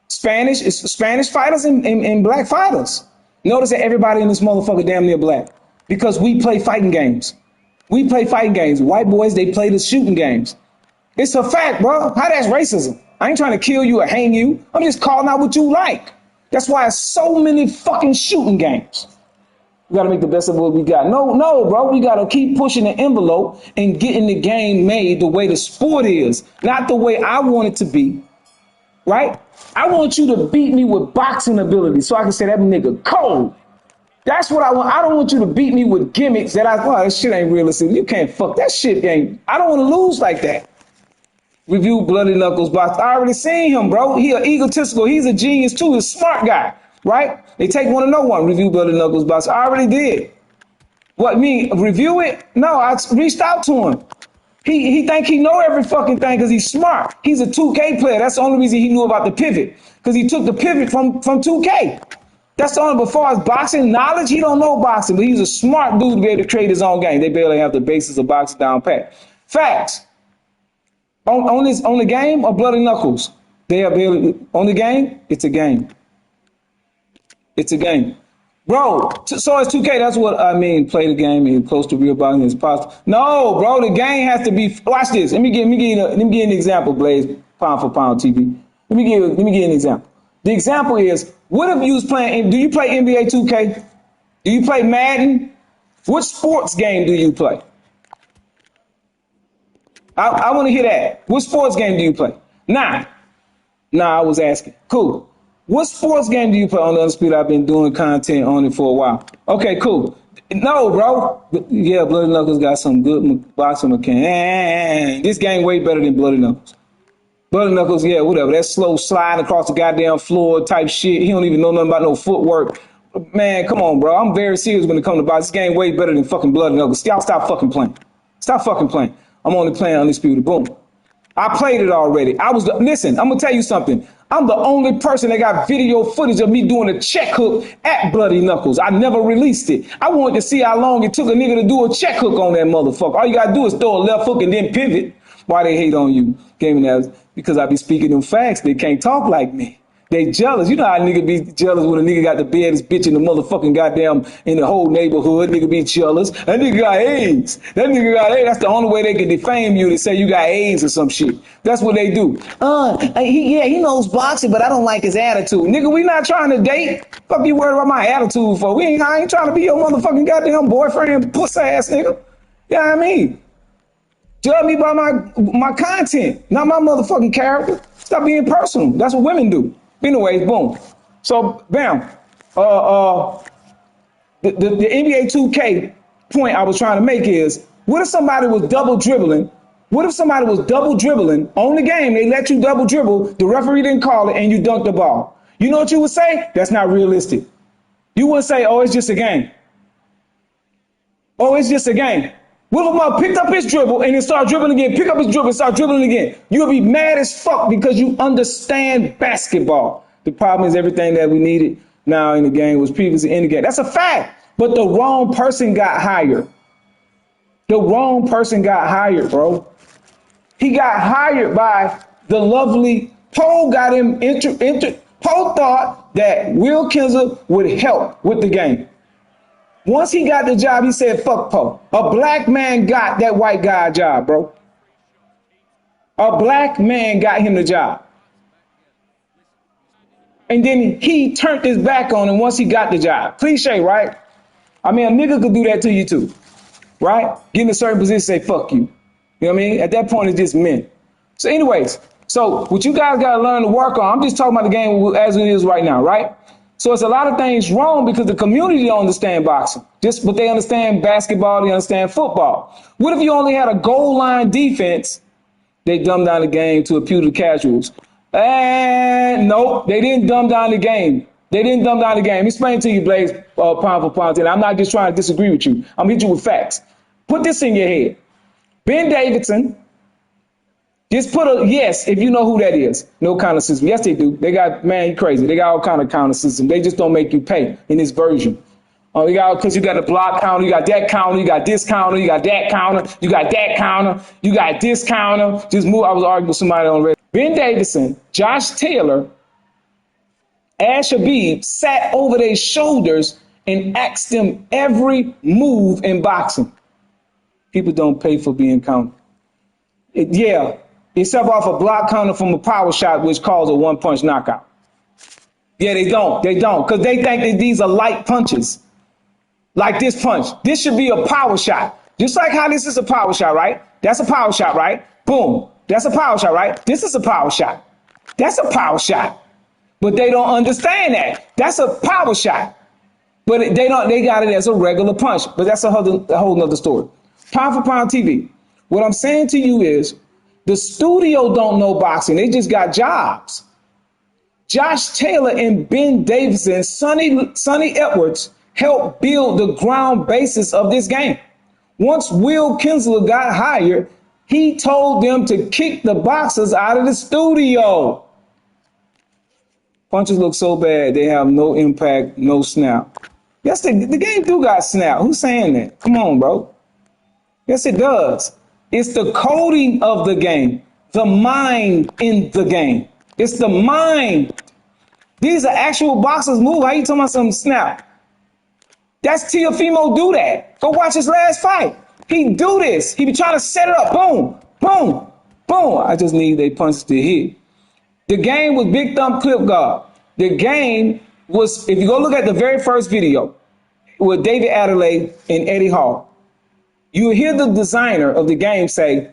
S1: Spanish fighters and black fighters. Notice that everybody in this motherfucker damn near black. Because we play fighting games. We play fighting games. White boys, they play the shooting games. It's a fact, bro. How that's racism? I ain't trying to kill you or hang you. I'm just calling out what you like. That's why it's so many fucking shooting games. We got to make the best of what we got. No, bro. We got to keep pushing the envelope and getting the game made the way the sport is, not the way I want it to be, right? I want you to beat me with boxing ability so I can say that nigga cold. That's what I want. I don't want you to beat me with gimmicks that this shit ain't realistic. You can't fuck that shit. I don't want to lose like that. Review Bloody Knuckles box. I already seen him, bro. He an egotistical. He's a genius too. He's a smart guy. Right? They take one to know one. Review Bloody Knuckles box. I already did. What, me review it? No, I reached out to him. He think he know every fucking thing because he's smart. He's a 2K player. That's the only reason he knew about the pivot. Because he took the pivot from 2K. That's the only, before as boxing knowledge, he don't know boxing, but he's a smart dude to be able to create his own game. They barely have the basis of boxing down pat. Facts. On the game or Bloody Knuckles? They are barely on the game. It's a game. It's a game. Bro, so it's 2K. That's what I mean. Play the game and close to real boxing as possible. No, bro, the game has to be. Watch this. Let me give you an example, Blaze, pound for pound TV. Let me give you an example. The example is, what if you was playing, do you play NBA 2K? Do you play Madden? What sports game do you play? I want to hear that. What sports game do you play? Nah, I was asking. Cool. What sports game do you play on the Undisputed? I've been doing content on it for a while. Okay, cool. No, bro. Yeah, Bloody Knuckles got some good boxing mechanics. This game way better than Bloody Knuckles. Bloody Knuckles, yeah, whatever. That slow sliding across the goddamn floor type shit. He don't even know nothing about no footwork. Man, come on, bro. I'm very serious when it comes to boxing. This game way better than fucking Bloody Knuckles. Y'all stop fucking playing. Stop fucking playing. I'm only playing Undisputed. Boom. I played it already. Listen, I'm going to tell you something. I'm the only person that got video footage of me doing a check hook at Bloody Knuckles. I never released it. I wanted to see how long it took a nigga to do a check hook on that motherfucker. All you got to do is throw a left hook and then pivot. Why they hate on you? Gaming that because I be speaking them facts. They can't talk like me. They jealous. You know how a nigga be jealous when a nigga got the baddest bitch in the motherfucking goddamn in the whole neighborhood. Nigga be jealous. That nigga got AIDS. That nigga got AIDS. That's the only way they can defame you to say you got AIDS or some shit. That's what they do. He knows boxing, but I don't like his attitude. Nigga, we not trying to date. Fuck you worried about my attitude for? I ain't trying to be your motherfucking goddamn boyfriend, pussy ass nigga. You know what I mean? Judge me by my content, not my motherfucking character. Stop being personal. That's what women do. Anyways, boom. So, bam. The NBA 2K point I was trying to make is, what if somebody was double dribbling? What if somebody was double dribbling on the game? They let you double dribble. The referee didn't call it, and you dunked the ball. You know what you would say? That's not realistic. You wouldn't say, oh, it's just a game. Oh, it's just a game. What if Mother picked up his dribble and then start dribbling again, pick up his dribble and start dribbling again? You'll be mad as fuck because you understand basketball. The problem is everything that we needed now in the game was previously in the game. That's a fact. But the wrong person got hired. The wrong person got hired, bro. He got hired by the lovely Poe. Got him Poe thought that Will Kinsler would help with the game. Once he got the job, he said, fuck Poe. A black man got that white guy a job, bro. A black man got him the job. And then he turned his back on him once he got the job. Cliche, right? I mean, a nigga could do that to you too, right? Get in a certain position, say, fuck you. You know what I mean? At that point, it's just men. So anyways, so what you guys got to learn to work on, I'm just talking about the game as it is right now, right? So it's a lot of things wrong because the community don't understand boxing. But they understand basketball, they understand football. What if you only had a goal line defense? They dumbed down the game to appeal to casuals. And nope, they didn't dumb down the game. They didn't dumb down the game. Explain to you, Blaze, pound for pound. And I'm not just trying to disagree with you. I'm hitting you with facts. Put this in your head. Ben Davidson, just put a yes if you know who that is. No counter system. Yes, they do. They got, man, you crazy. They got all kind of counter system. They just don't make you pay in this version. You got, because you got the block counter, you got that counter, you got this counter, you got that counter, you got that counter, you got this counter. Just move. I was arguing with somebody on Reddit. Ben Davidson, Josh Taylor, Ash Habib sat over their shoulders and asked them every move in boxing. People don't pay for being counted. Yeah, except off a block counter from a power shot, which calls a one-punch knockout. Yeah, they don't. They don't, because they think that these are light punches. Like this punch. This should be a power shot. Just like how this is a power shot, right? That's a power shot, right? Boom. That's a power shot, right? This is a power shot. That's a power shot. But they don't understand that. That's a power shot. But they got it as a regular punch. But that's a whole nother story. Pound for pound TV. What I'm saying to you is the studio don't know boxing. They just got jobs. Josh Taylor and Ben Davidson, Sonny Edwards helped build the ground basis of this game. Once Will Kinsler got hired, he told them to kick the boxers out of the studio. Punches look so bad, they have no impact, no snap. Yes, the game do got snap. Who's saying that? Come on, bro. Yes, it does. It's the coding of the game, the mind in the game. It's the mind. These are actual boxers move. How you talking about some snap? That's Teofimo do that. Go watch his last fight. He do this. He be trying to set it up. Boom, boom, boom. I just need they punches to hit. The game was big thumb clip guard. The game was, if you go look at the very first video with David Adelaide and Eddie Hall, you will hear the designer of the game say,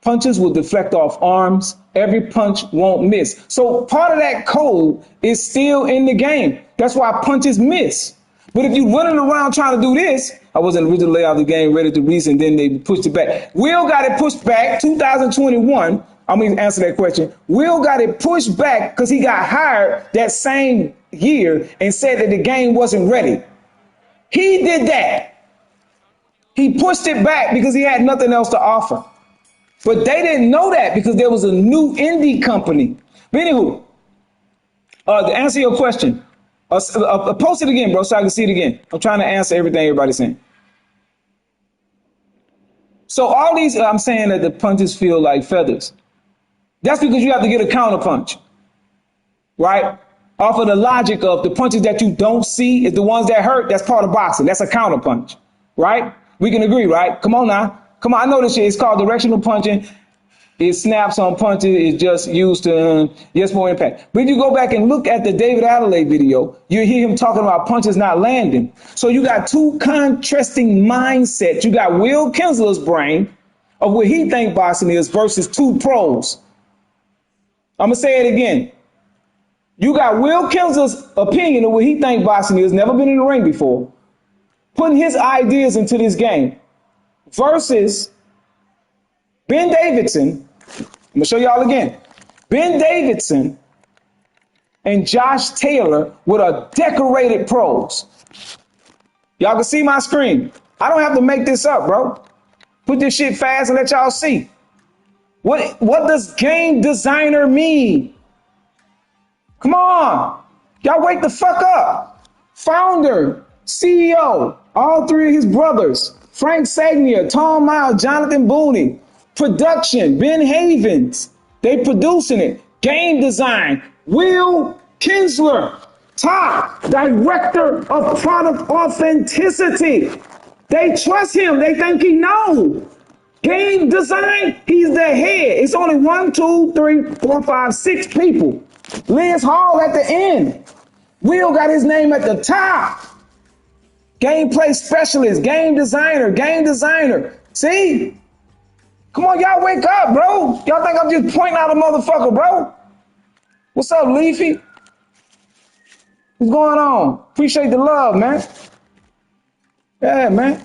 S1: punches will deflect off arms. Every punch won't miss. So part of that code is still in the game. That's why punches miss. But if you running around trying to do this, I wasn't originally layout of the game, ready to release, and then they pushed it back. Will got it pushed back 2021. I'm going to answer that question. Will got it pushed back because he got hired that same year and said that the game wasn't ready. He did that. He pushed it back because he had nothing else to offer. But they didn't know that because there was a new indie company. But anywho, to answer your question, post it again, bro, so I can see it again. I'm trying to answer everything everybody's saying. So all these, I'm saying that the punches feel like feathers. That's because you have to get a counter punch, right? Off of the logic of the punches that you don't see is the ones that hurt. That's part of boxing. That's a counter punch, right? We can agree, right? Come on now. Come on. I know this shit. It's called directional punching. It snaps on punches. It's just used to, yes, more impact. But if you go back and look at the David Adelaide video, you hear him talking about punches not landing. So you got two contrasting mindsets. You got Will Kinsler's brain of what he think boxing is versus two pros. I'm going to say it again. You got Will Kinsler's opinion of what he think boxing is, never been in the ring before, putting his ideas into this game, versus Ben Davidson. I'm going to show y'all again. Ben Davidson and Josh Taylor with a decorated pros. Y'all can see my screen. I don't have to make this up, bro. Put this shit fast and let y'all see. What does game designer mean? Come on. Y'all wake the fuck up. Founder, CEO, all three of his brothers, Frank Sagnier, Tom Miles, Jonathan Booney. Production, Ben Havens. They producing it. Game design, Will Kinsler. Top director of product authenticity. They trust him. They think he knows. Game design, he's the head. It's only 1, 2, 3, 4, 5, 6 people. Liz Hall at the end. Will got his name at the top. Gameplay specialist, game designer, game designer. See? Come on, y'all wake up, bro. Y'all think I'm just pointing out a motherfucker, bro? What's up, Leafy? What's going on? Appreciate the love, man. Yeah, man.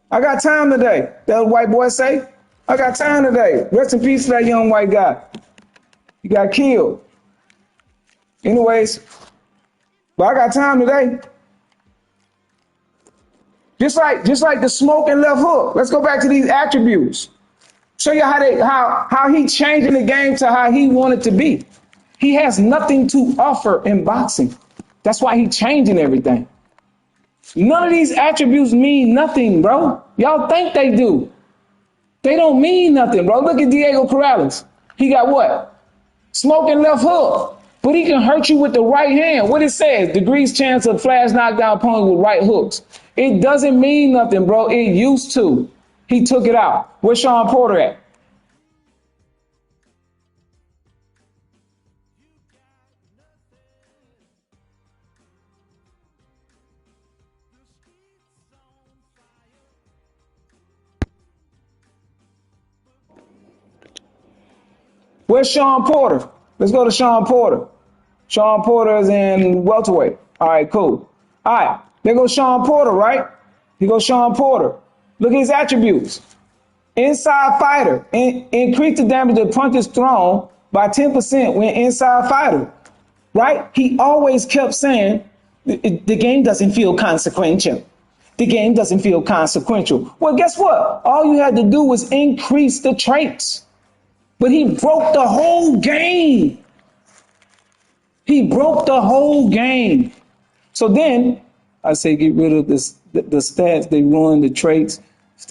S1: I got time today. That white boy say. I got time today. Rest in peace to that young white guy. He got killed. Anyways, but I got time today. Just like the smoke and left hook. Let's go back to these attributes. Show you how he changing the game to how he wanted to be. He has nothing to offer in boxing. That's why he changing everything. None of these attributes mean nothing, bro. Y'all think they do. They don't mean nothing, bro. Look at Diego Corrales. He got what? Smoking left hook. But he can hurt you with the right hand. What it says, degrees chance of flash knockdown opponent with right hooks. It doesn't mean nothing, bro. It used to. He took it out. Where's Sean Porter at? Where's Sean Porter? Let's go to Sean Porter. Sean Porter is in welterweight. All right, cool. All right, there goes Sean Porter, right? Here goes Sean Porter. Look at his attributes. Inside fighter. Increase the damage of punches thrown by 10% when inside fighter. Right? He always kept saying, the game doesn't feel consequential. The game doesn't feel consequential. Well, guess what? All you had to do was increase the traits. But he broke the whole game. He broke the whole game. So then I say get rid of this, the stats. They ruin the traits.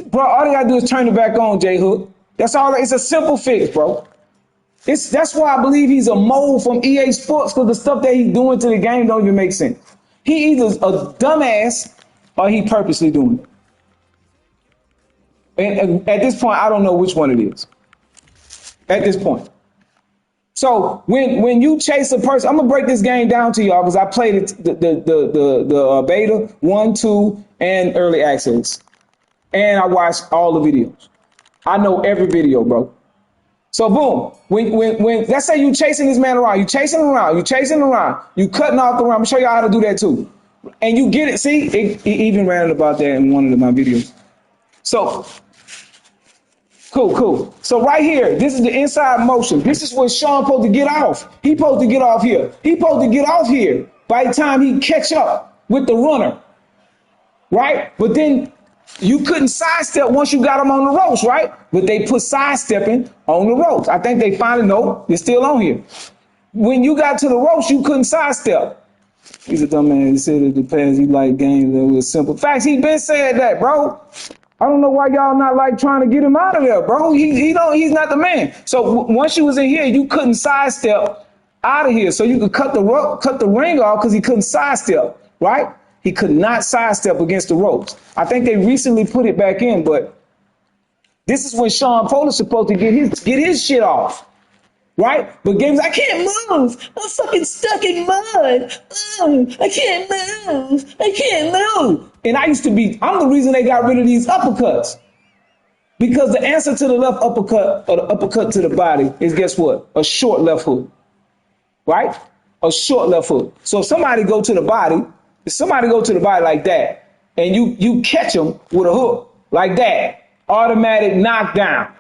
S1: Bro, all they gotta do is turn it back on, J Hook. That's all. It's a simple fix, bro. That's why I believe he's a mole from EA Sports, because the stuff that he's doing to the game don't even make sense. He either a dumbass or he purposely doing it. And at this point, I don't know which one it is. At this point. So when you chase a person, I'm gonna break this game down to y'all because I played it the beta 1, 2, and early access, and I watched all the videos. I know every video, bro. So boom, when let's say you chasing this man around, you chasing him around, you cutting off the round. I'm gonna show y'all how to do that too, and you get it. See, it even ran about that in one of my videos. So. Cool. So right here, this is the inside motion. This is where Sean supposed to get off. He supposed to get off here. He supposed to get off here by the time he catch up with the runner, right? But then you couldn't sidestep once you got him on the ropes, right? But they put sidestepping on the ropes. I think they finally know it's still on here. When you got to the ropes, you couldn't sidestep. He's a dumb man. He said it depends. He like games that was simple. Facts, he been saying that, bro. I don't know why y'all not like trying to get him out of there, bro. He's not the man. So once you was in here, you couldn't sidestep out of here. So you could cut the ring off because he couldn't sidestep, right? He could not sidestep against the ropes. I think they recently put it back in, but this is when Sean Porter's supposed to get his shit off, right? But games, I can't move. I'm fucking stuck in mud. I can't move. And I'm the reason they got rid of these uppercuts. Because the answer to the left uppercut or the uppercut to the body is, guess what? A short left hook, right? A short left hook. So if somebody go to the body like that, and you catch them with a hook like that, automatic knockdown.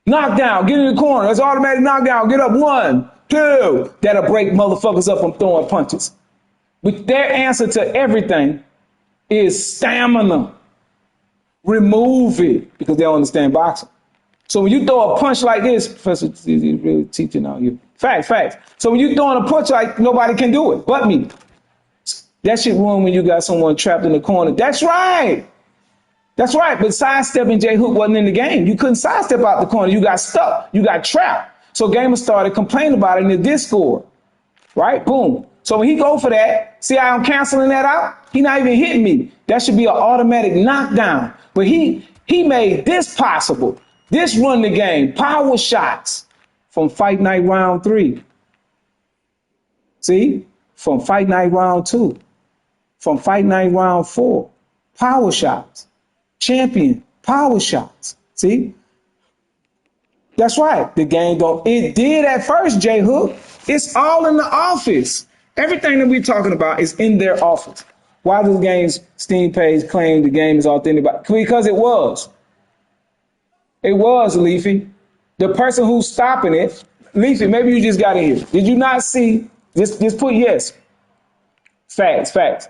S1: Knockdown, get in the corner. That's automatic knockdown. Get up 1, 2. That'll break motherfuckers up from throwing punches. But their answer to everything is stamina. Remove it because they don't understand boxing. So when you throw a punch like this, Professor is really teaching out here. Facts. So when you throwing a punch like nobody can do it but me. That shit ruin when you got someone trapped in the corner. That's right. But sidestepping J Hook wasn't in the game. You couldn't sidestep out the corner. You got stuck. You got trapped. So gamers started complaining about it in the Discord. Right? Boom. So when he go for that, see how I'm canceling that out? He not even hitting me. That should be an automatic knockdown. But he made this possible. This run the game. Power shots from Fight Night Round 3. See? From Fight Night Round 2. From Fight Night Round 4. Power shots. Champion. Power shots. See? That's right. The game don't. It did at first, J Hook. It's all in the office. Everything that we're talking about is in their office. Why does the game's Steam page claim the game is authentic? Because it was. It was, Leafy. The person who's stopping it, Leafy, maybe you just got in here. Did you not see? Just put yes. Facts.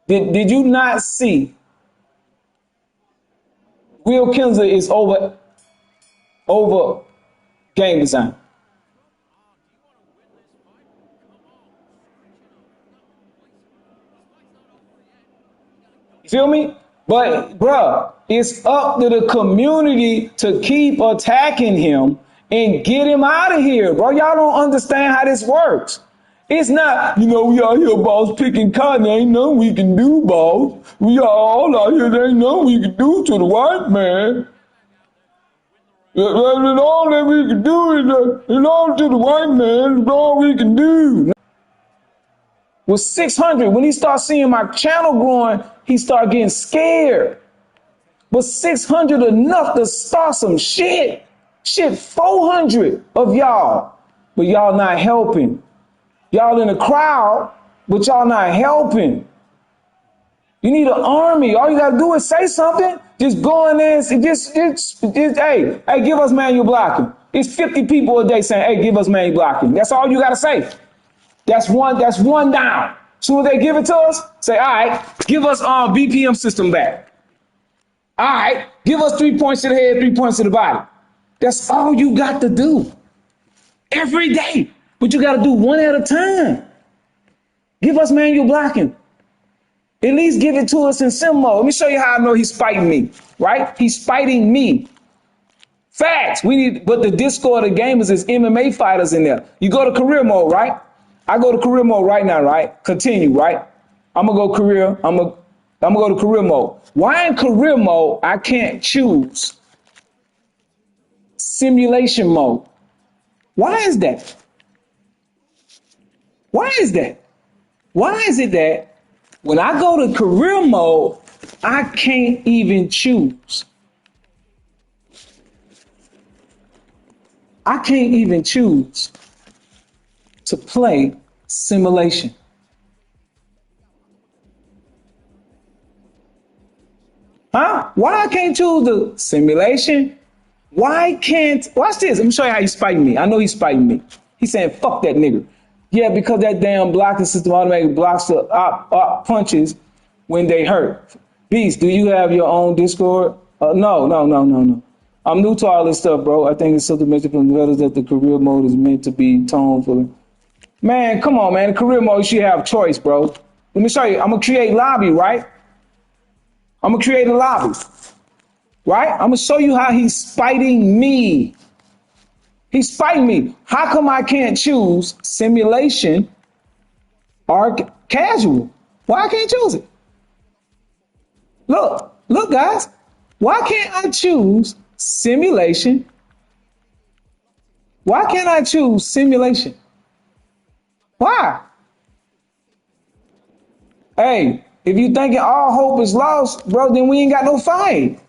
S1: Did you not see? Will Kinzer is over game design. You feel me? But, bruh, it's up to the community to keep attacking him and get him out of here, bro. Y'all don't understand how this works. It's not, we out here, boss, picking cotton. Ain't nothing we can do, boss. We are all out here. There ain't nothing we can do to the white man. All that we can do is all to the white man. That's all we can do. With 600, when he started seeing my channel growing, he started getting scared. But 600 enough to start some shit. Shit, 400 of y'all. But y'all not helping. Y'all in the crowd, but y'all not helping. You need an army. All you gotta do is say something. Just go in there and just hey, give us manual blocking. It's 50 people a day saying, hey, give us manual blocking. That's all you gotta say. That's one down. Soon as they give it to us, say, all right, give us our BPM system back. All right, give us 3 points to the head, 3 points to the body. That's all you got to do. Every day. But you got to do one at a time. Give us manual blocking. At least give it to us in sim mode. Let me show you how I know he's fighting me, right? He's fighting me. Facts. But the Discord of gamers is MMA fighters in there. You go to career mode, right? I go to career mode right now, right? Continue, right? I'm going to go career. I'm going to go to career mode. Why in career mode I can't choose simulation mode? Why is that? Why is that? Why is it that when I go to career mode, I can't even choose? I can't even choose to play simulation. Huh? Why I can't choose the simulation? Why can't, watch this, let me show you how he's fighting me. I know he's fighting me. He's saying, fuck that nigga. Yeah, because that damn blocking system automatically blocks the punches when they hurt. Beast, do you have your own Discord? No. I'm new to all this stuff, bro. I think it's something mentioned from the letters that the career mode is meant to be toned for. Man, come on, man. The career mode, you should have choice, bro. Let me show you. I'm going to create lobby, right? I'm going to create a lobby, right? I'm going to show you how he's fighting me. He's fighting me. How come I can't choose simulation or casual? Why I can't choose it? Look, guys. Why can't I choose simulation? Why can't I choose simulation? Why? Hey, if you thinking all hope is lost, bro, then we ain't got no fight.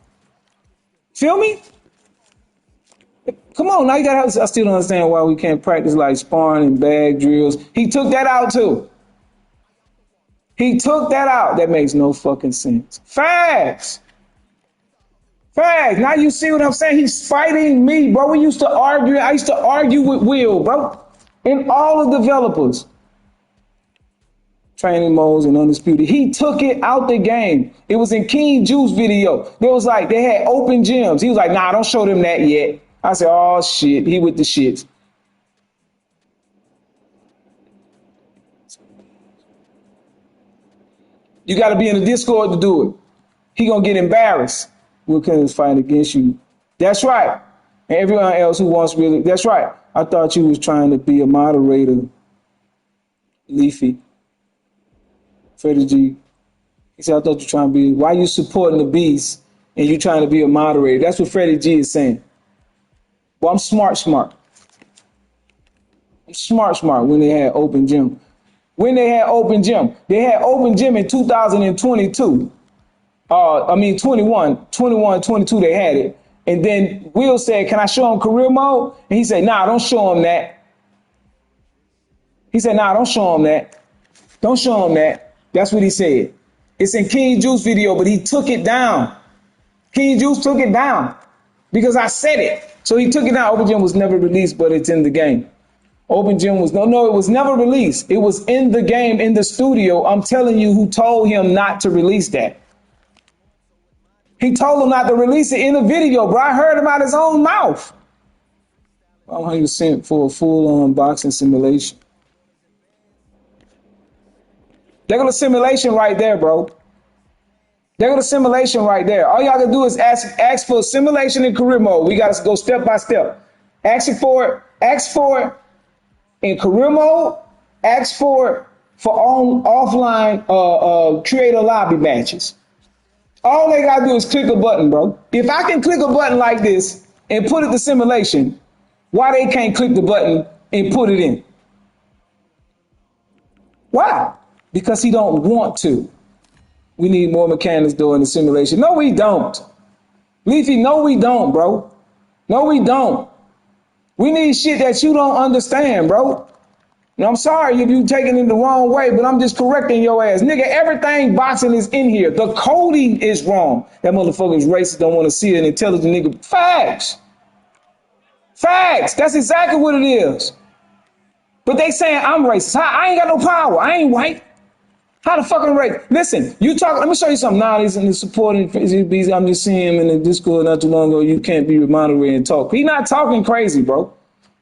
S1: Feel me? Come on, now you gotta have, I still don't understand why we can't practice like sparring and bag drills. He took that out too. He took that out. That makes no fucking sense. Facts. Now you see what I'm saying? He's fighting me, bro. We used to argue. I used to argue with Will, bro. And all the developers. training modes and Undisputed. He took it out the game. It was in King Juice video. It was like they had open gyms. He was like, nah, don't show them that yet. I said, oh shit, he with the shits. You got to be in the Discord to do it. He gonna get embarrassed. Wilkins fighting against you. That's right. And everyone else who wants really, that's right. I thought you was trying to be a moderator. Leafy. Freddie G. He said, I thought you were trying to be, why you supporting the beast and you trying to be a moderator? That's what Freddie G is saying. Well, I'm smart. I'm smart when they had open gym. When they had open gym in 2022. 21, 22, they had it. And then Will said, can I show him career mode? And he said, nah, don't show him that. He said, nah, don't show him that. Don't show him that. That's what he said. It's in King Juice video, but he took it down. King Juice took it down because I said it. So he took it down. Open Gym was never released, but it's in the game. Open Gym was, no, it was never released. It was in the game, in the studio. I'm telling you who told him not to release that. He told him not to release it in the video, bro. I heard him out his own mouth. 100% for a full-on boxing simulation. There go the simulation right there, bro. There go the simulation right there. All y'all gotta do is ask for a simulation in career mode. We gotta go step by step. Ask for it in career mode. Ask for it for offline creator lobby matches. All they gotta do is click a button, bro. If I can click a button like this and put it to simulation, why they can't click the button and put it in? Why? Because he don't want to. We need more mechanics doing the simulation. No, we don't. Leafy, no, we don't, bro. No, we don't. We need shit that you don't understand, bro. And I'm sorry if you taking it the wrong way, but I'm just correcting your ass. Nigga, everything boxing is in here. The coding is wrong. That motherfucker is racist, don't want to see an intelligent nigga. Facts. Facts. That's exactly what it is. But they saying I'm racist. I ain't got no power. I ain't white. How the fuck I'm racist? Listen, you talk, let me show you something. Now he's in the supporting, I'm just seeing him in the Discord not too long ago. You can't be moderated and talk. He's not talking crazy, bro.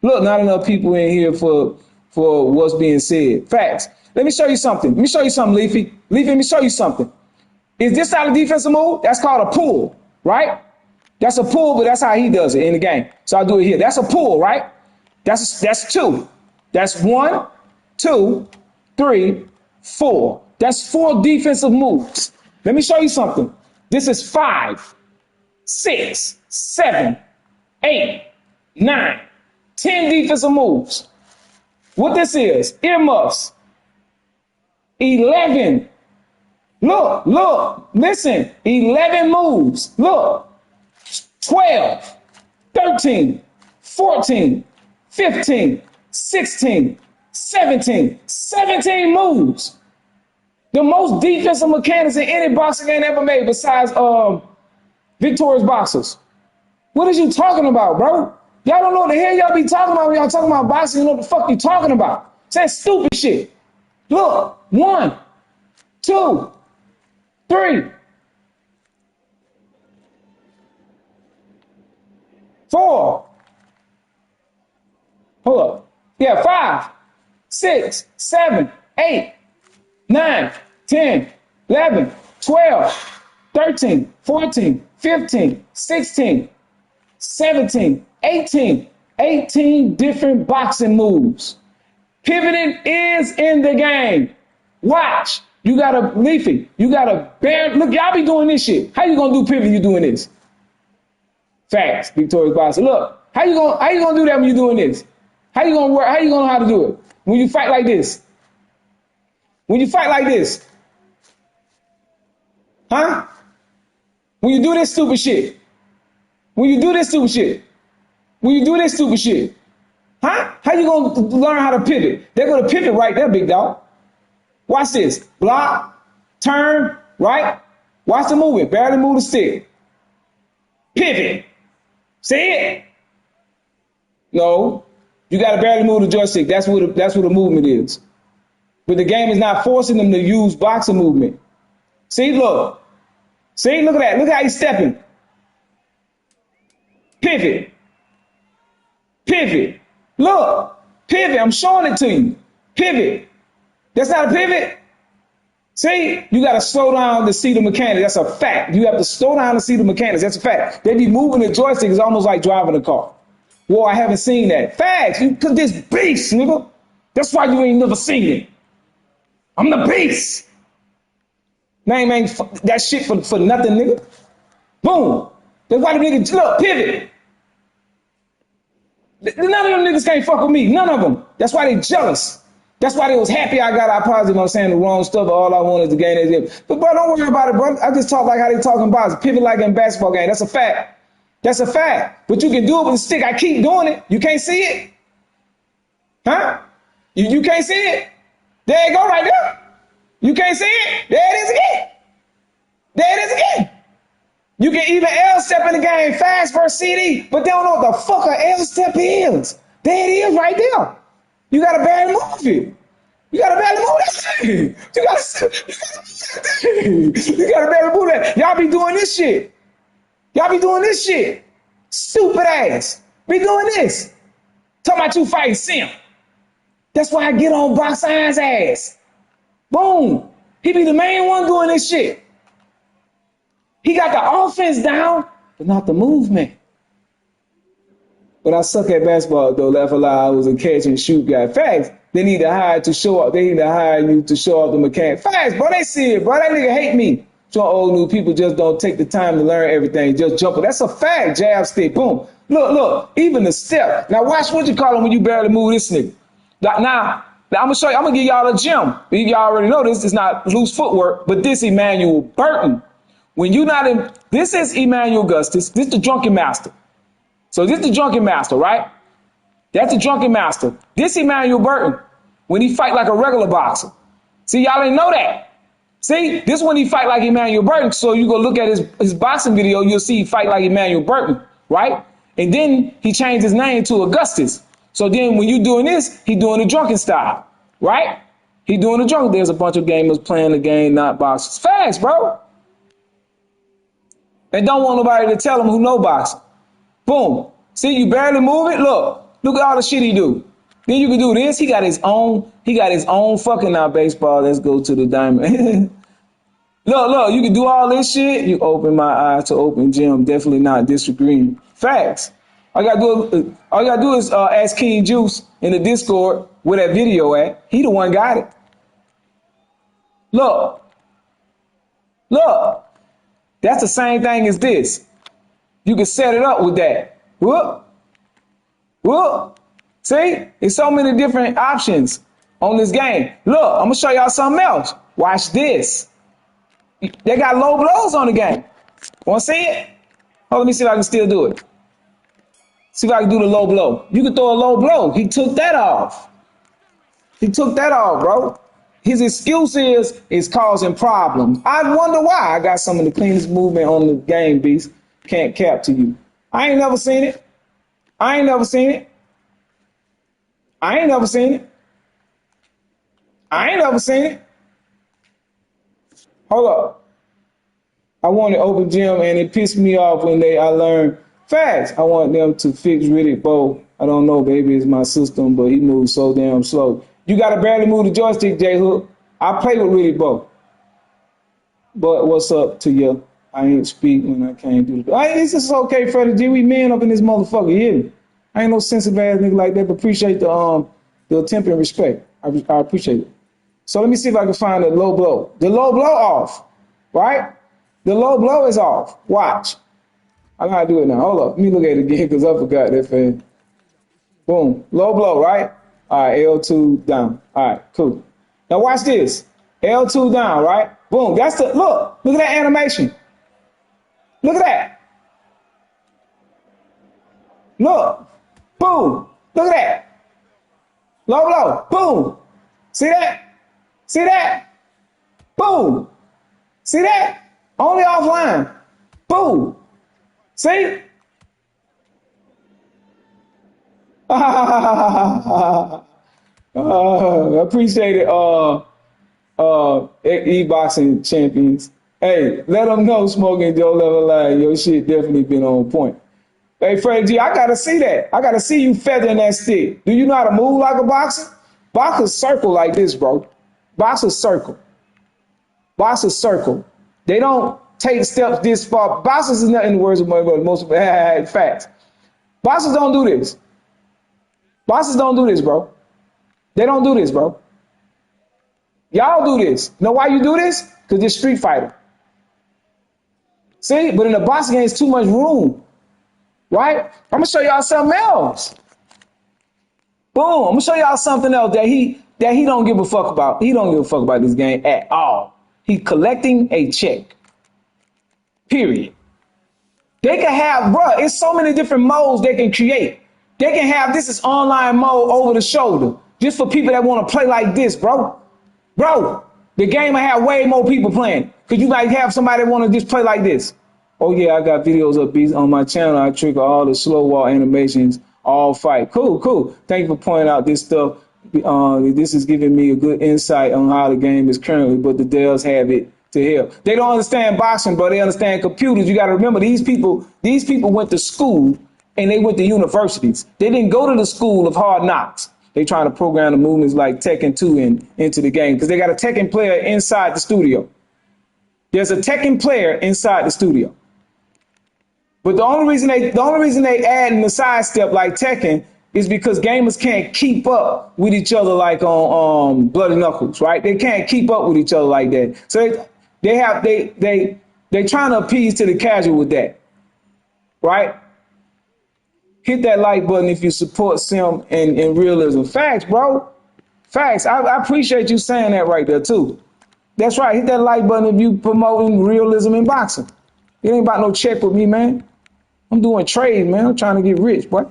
S1: Look, not enough people in here for what's being said. Facts. Let me show you something. Let me show you something, Leafy. Leafy, let me show you something. Is this not a defensive move? That's called a pull, right? That's a pull, but that's how he does it in the game. So I'll do it here. That's a pull, right? That's two. That's 1, 2, 3, 4. That's 4 defensive moves. Let me show you something. This is 5, 6, 7, 8, 9, 10 defensive moves. What this is, earmuffs. 11. Look, listen. 11 moves. Look. 12, 13, 14, 15, 16, 17. 17 moves. The most defensive mechanics in any boxing game ever made besides victorious boxers. What is you talking about, bro? Y'all don't know what the hell y'all be talking about when y'all talking about boxing. You know what the fuck you talking about. Say stupid shit. Look, 1, 2, 3, 4. Hold up. Yeah, 5, 6, 7, 8, 9, 10, 11, 12, 13, 14, 15, 16, 17, 18. 18 different boxing moves. Pivoting is in the game. Watch. You gotta, Leafy, you gotta bear. Look, y'all be doing this shit. How you gonna do pivot? You doing this? Facts, victorious boxer. Look, how you gonna do that when you doing this? How you gonna work? How you gonna know how to do it? When you fight like this? When you fight like this? Huh? When you do this stupid shit? When you do this stupid shit? When you do this stupid shit? Huh? How you gonna learn how to pivot? They're gonna pivot right there, big dog. Watch this. Block, turn, right? Watch the movement. Barely move the stick. Pivot. See it? No. You gotta barely move the joystick. That's what the movement is. But the game is not forcing them to use boxing movement. See, look. See, look at that. Look how he's stepping. Pivot. Pivot. Look. Pivot. I'm showing it to you. Pivot. That's not a pivot. See, you got to slow down to see the mechanics. That's a fact. You have to slow down to see the mechanics. That's a fact. They be moving the joystick. It's almost like driving a car. Well, I haven't seen that. Facts. Because this beast, nigga. That's why you ain't never seen it. I'm the beast. Name ain't that shit for nothing, nigga. Boom. That's why the niggas, look, pivot. None of them niggas can't fuck with me. None of them. That's why they jealous. That's why they was happy I got out positive. I'm saying the wrong stuff. All I wanted to gain is. But bro, don't worry about it, bro. I just talk like how they talking boxing. Pivot like in basketball game. That's a fact. That's a fact. But you can do it with a stick. I keep doing it. You can't see it? Huh? You can't see it? There you go right there. You can't see it? There it is again. There it is again. You can even L-step in the game fast for a CD, but they don't know what the fuck an L-step is. There it is right there. You gotta barely move it. You gotta barely move that thing. You gotta barely move that. Y'all be doing this shit. Y'all be doing this shit. Stupid ass. Be doing this. Talking about you fighting Sim. That's why I get on Box Iron's ass. Boom. He be the main one doing this shit. He got the offense down, but not the movement. But I suck at basketball, though. Laugh a lot. I was a catch and shoot guy. Facts. They need to hire to show up. They need to hire you to show off the mechanic. Facts, bro. They see it, bro. That nigga hate me. So old new people just don't take the time to learn everything. Just jump it. That's a fact. Jab, stick, boom. Look. Even the step. Now watch what you call him when you barely move this nigga. Now I'm gonna show you. I'm gonna give y'all a gem. Y'all already know this. It's not loose footwork, but this Emmanuel Burton. When you not in, this is Emmanuel Augustus. This is the drunken master. So this is the drunken master, right? That's the drunken master. This Emmanuel Burton, when he fight like a regular boxer. See, y'all didn't know that. See, this when he fight like Emmanuel Burton. So you go look at his boxing video, you'll see he fight like Emmanuel Burton, right? And then he changed his name to Augustus. So then when you doing this, he doing the drunken style, right? He doing the drunken. There's a bunch of gamers playing the game, not boxers. Facts, bro. And don't want nobody to tell them who know boxing. Boom. See, you barely move it. Look at all the shit he do. Then you can do this. He got his own fucking now baseball. Let's go to the diamond. Look, you can do all this shit. You open my eyes to open gym. Definitely not disagreeing. Facts. All you gotta do is ask King Juice in the Discord where that video at. He the one got it. Look. That's the same thing as this. You can set it up with that. Whoop. See? There's so many different options on this game. Look, I'm gonna show y'all something else. Watch this. They got low blows on the game. Wanna see it? Oh, let me see if I can still do it. See if I can do the low blow. You can throw a low blow. He took that off. Bro. His excuse is causing problems. I wonder why. I got some of the cleanest movement on the game, beast. Can't cap to you. I ain't never seen it. Hold up. I wanted open gym and it pissed me off when I learned facts. I want them to fix Riddick Bowe. I don't know, baby, it's my system, but he moves so damn slow. You gotta barely move the joystick, J-Hook. I play with Riddick Bowe. But what's up to you? I ain't speak when I can't do it. It's just okay, Freddie G. We men up in this motherfucker, you hear me? I ain't no sensitive ass nigga like that, but appreciate the attempt and respect. I appreciate it. So let me see if I can find the low blow. The low blow off, right? The low blow is off. Watch. I gotta do it now. Hold up. Let me look at it again because I forgot that fan. Boom. Low blow, right? All right, L2 down. All right, cool. Now watch this. L2 down, right? Boom. That's the look at that animation. Look at that. Look. Boom. Look at that. Low blow. Boom. See that? See that? Boom. See that? Only offline. Boom. See? I appreciate it. E-boxing champions. Hey, let them know, Smoking Joe Level Line. Your shit definitely been on point. Hey, Freddie G, I gotta see that. I gotta see you feathering that stick. Do you know how to move like a boxer? Boxers circle like this, bro. Boxers circle. Boxers circle. They don't take steps this far. Boxers is not in the words of most facts. Boxers don't do this. Boxers don't do this, bro. They don't do this, bro. Y'all do this. Know why you do this? Because you're Street Fighter. See? But in the boxing game, it's too much room. Right? I'm going to show y'all something else. Boom. I'm going to show y'all something else that he don't give a fuck about. He don't give a fuck about this game at all. He's collecting a check. Period. They can have, bro, it's so many different modes they can create. They can have, this is online mode over the shoulder. Just for people that want to play like this, bro. Bro, the game will have way more people playing. Because you might have somebody that want to just play like this. Oh, yeah, I got videos of beats on my channel. I trigger all the slow wall animations, all fight. Cool, cool. Thank you for pointing out this stuff. This is giving me a good insight on how the game is currently, but the devs have it to help. They don't understand boxing, but they understand computers. You got to remember, these people went to school and they went to universities. They didn't go to the school of hard knocks. They trying to program the movements like Tekken 2 into the game because they got a Tekken player inside the studio. There's a Tekken player inside the studio. But the only reason they add in the sidestep like Tekken is because gamers can't keep up with each other like on Bloody Knuckles, right? They can't keep up with each other like that. So they trying to appease to the casual with that, right? Hit that like button if you support sim and realism. Facts, bro. Facts. I appreciate you saying that right there too. That's right. Hit that like button if you promoting realism in boxing. It ain't about no check with me, man. I'm doing trade, man. I'm trying to get rich, boy.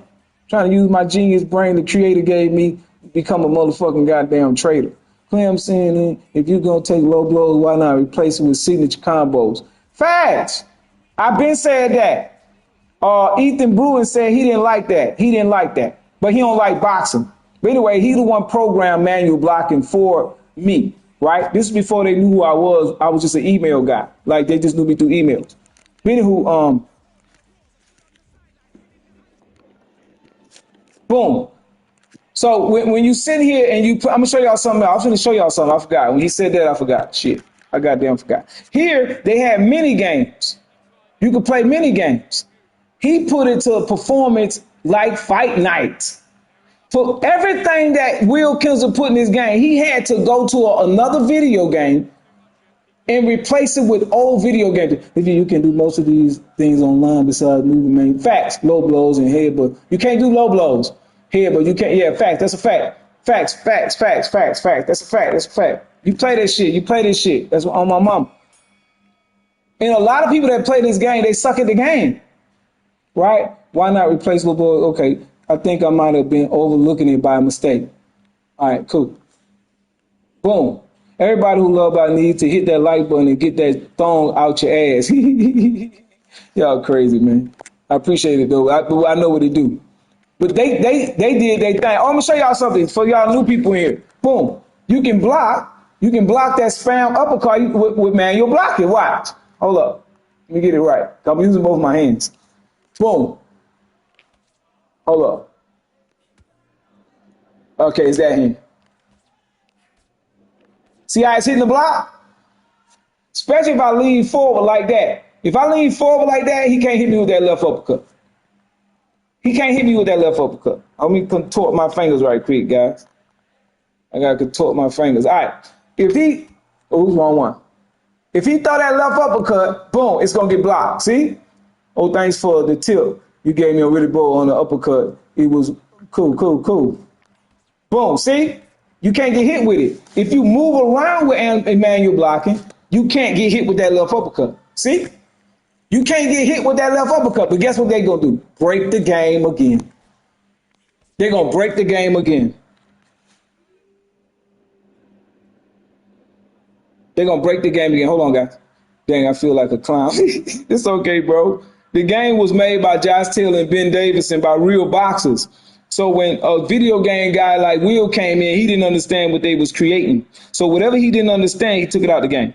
S1: Trying to use my genius brain the creator gave me to become a motherfucking goddamn trader. I'm saying, if you're going to take low blows, why not replace it with signature combos? Facts. I've been said that. Ethan Bruin said he didn't like that. He didn't like that. But he don't like boxing. But anyway, he the one programmed manual blocking for me, right? This is before they knew who I was. I was just an email guy. Like, they just knew me through emails. But anywho, boom. So when you sit here and I'm going to show y'all something else. I'm going to show y'all something. I forgot. When he said that, I forgot. Shit. I goddamn forgot. Here, they have mini games. You can play mini games. He put it to a performance like Fight Night. For everything that Will Kinsler put in his game, he had to go to another video game and replace it with old video games. You can do most of these things online besides moving, man. Facts, low blows and headbutt. You can't do low blows. Headbutt, you can't. Yeah, facts. That's a fact. Facts. That's a fact. You play this shit. That's on my mama. And a lot of people that play this game, they suck at the game. Right? Why not replace low blows? Okay, I think I might have been overlooking it by mistake. All right, cool. Boom. Everybody who love about needs to hit that like button and get that thong out your ass. Y'all crazy, man. I appreciate it though. I know what they do. But they did their thing. Oh, I'm gonna show y'all something for y'all new people here. Boom. You can block that spam uppercut with manual blocking. Watch. Hold up. Let me get it right. I'm using both my hands. Boom. Hold up. Okay, it's that hand. See how it's hitting the block? Especially if I lean forward like that. If I lean forward like that, he can't hit me with that left uppercut. Let me contort my fingers right quick, guys. I gotta contort my fingers. All right. Who's wrong one? If he throw that left uppercut, boom, it's gonna get blocked. See? Oh, thanks for the tip. You gave me a really bow on the uppercut. It was cool. Boom, see? You can't get hit with it. If you move around with manual blocking, you can't get hit with that left uppercut. See? You can't get hit with that left uppercut, but guess what they're going to do? Break the game again. They're going to break the game again. Hold on, guys. Dang, I feel like a clown. It's okay, bro. The game was made by Josh Taylor and Ben Davison by real boxers. So when a video game guy like Will came in, he didn't understand what they was creating. So whatever he didn't understand, he took it out the game.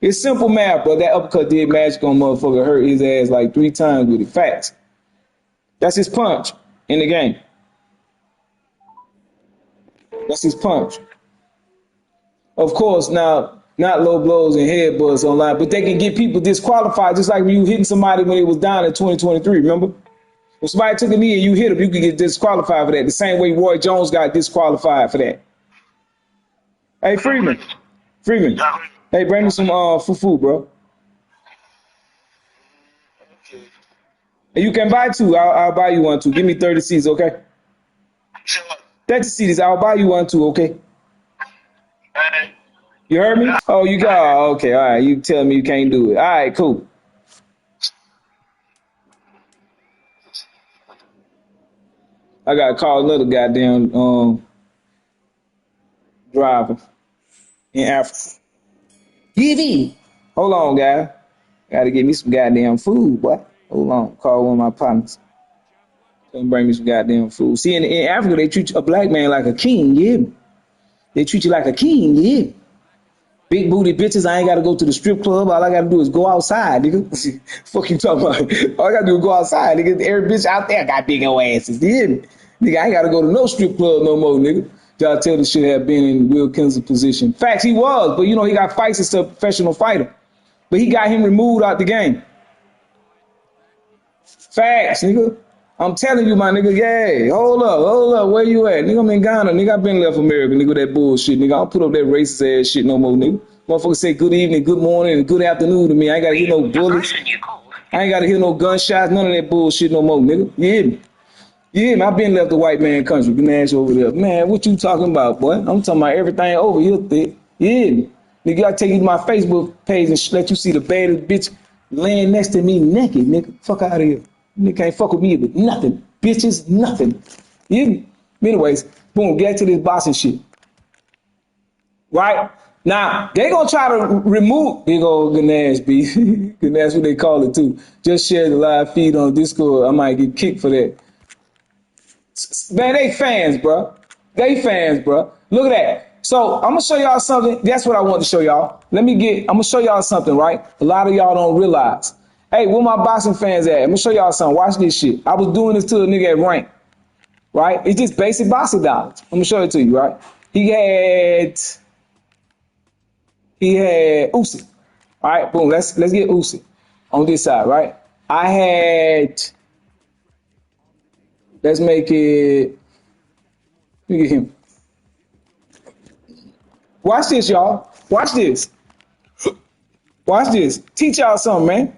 S1: It's simple math, bro. That uppercut did magic on motherfucker, hurt his ass like 3 times with it. Facts. That's his punch in the game. That's his punch. Of course, now, not low blows and headbutts online, but they can get people disqualified, just like when you hitting somebody when it was down in 2023, remember? If somebody took a knee and you hit him, you could get disqualified for that. The same way Roy Jones got disqualified for that. Hey, Freeman. Hey, bring me some fufu, bro. And you can buy 2. I'll buy you 1 too. Give me 30 seats, okay? 30 seats. I'll buy you 1 too, okay? You heard me? Oh, you got. Oh, okay, all right. You tell me you can't do it. All right, cool. I gotta call another goddamn driver in Africa. Givey. Hold on, guy. Gotta get me some goddamn food, boy. Hold on. Call one of my partners. Come bring me some goddamn food. See, in Africa, they treat a black man like a king, yeah. They treat you like a king, yeah. Big booty bitches, I ain't gotta go to the strip club. All I gotta do is go outside, nigga. Fuck you talking about? All I gotta do is go outside, nigga. Every bitch out there got big old asses, yeah. Nigga, I ain't gotta go to no strip club no more, nigga. Y'all tell this shit have been in Will Kinsley's position. Facts, he was, but you know, he got fights as a professional fighter. But he got him removed out the game. Facts, nigga. I'm telling you, my nigga, yeah. Hold up. Where you at? Nigga, I'm in Ghana. Nigga, I been left America, nigga, that bullshit. Nigga, I don't put up that racist ass shit no more, nigga. Motherfucker say good evening, good morning, and good afternoon to me. I ain't gotta hear no bullets. I ain't gotta hear no gunshots, none of that bullshit no more, nigga. You hear me? Yeah, man, I been left the white man country. Been ass over there. Man, what you talking about, boy? I'm talking about everything over here, thick. Yeah. Nigga, I take you to my Facebook page and let you see the baddest bitch laying next to me naked, nigga. Fuck out of here. Nigga can't fuck with me with nothing. Bitches, nothing. Yeah. Anyways, boom, get to this boxing shit. Right? Now, they gonna try to remove big old Ganesh, B. Ganesh, what they call it too. Just share the live feed on Discord. I might get kicked for that. Man, they fans, bro. They fans, bro. Look at that. So I'm gonna show y'all something. That's what I want to show y'all. I'm gonna show y'all something, right? A lot of y'all don't realize. Hey, where my boxing fans at? I'm gonna show y'all something. Watch this shit. I was doing this to a nigga at rank, right? It's just basic boxing knowledge. I'm gonna show it to you, right? He had Usyk. All right, boom. Let's get Usyk on this side, right? I had. Let's make it. Look at him. Watch this, y'all. Watch this. Watch this. Teach y'all something, man.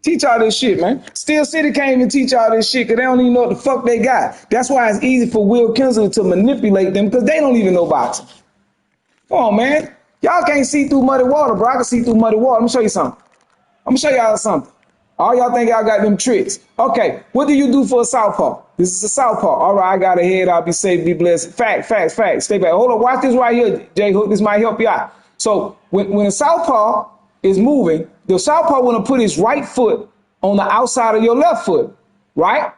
S1: Teach y'all this shit, man. Steel City can't even teach y'all this shit because they don't even know what the fuck they got. That's why it's easy for Will Kinsley to manipulate them because they don't even know boxing. Come on, man. Y'all can't see through muddy water, bro. I can see through muddy water. Let me show you something. I'm going to show y'all something. All y'all think y'all got them tricks. Okay, what do you do for a southpaw? This is a southpaw. All right, I got a head. I'll be safe, be blessed. Facts. Stay back. Hold on. Watch this right here, J Hook. This might help you out. So when a southpaw is moving, the southpaw want to put his right foot on the outside of your left foot, right?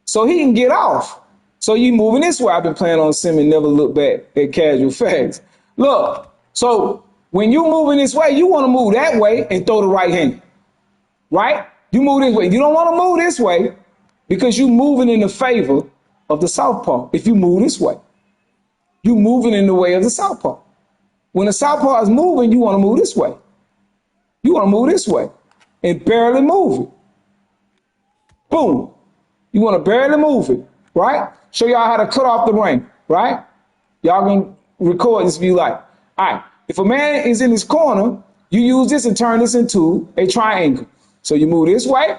S1: So he can get off. So you moving this way. I've been playing on sim and never look back at casual facts. Look, so when you moving this way, you want to move that way and throw the right hand. Right? You move this way. You don't want to move this way because you're moving in the favor of the southpaw. If you move this way, you're moving in the way of the southpaw. When the southpaw is moving, you want to move this way. You want to move this way and barely move it. Boom. You want to barely move it, right? Show y'all how to cut off the ring, right? Y'all can record this if you like. All right. If a man is in his corner, you use this and turn this into a triangle. So you move this way,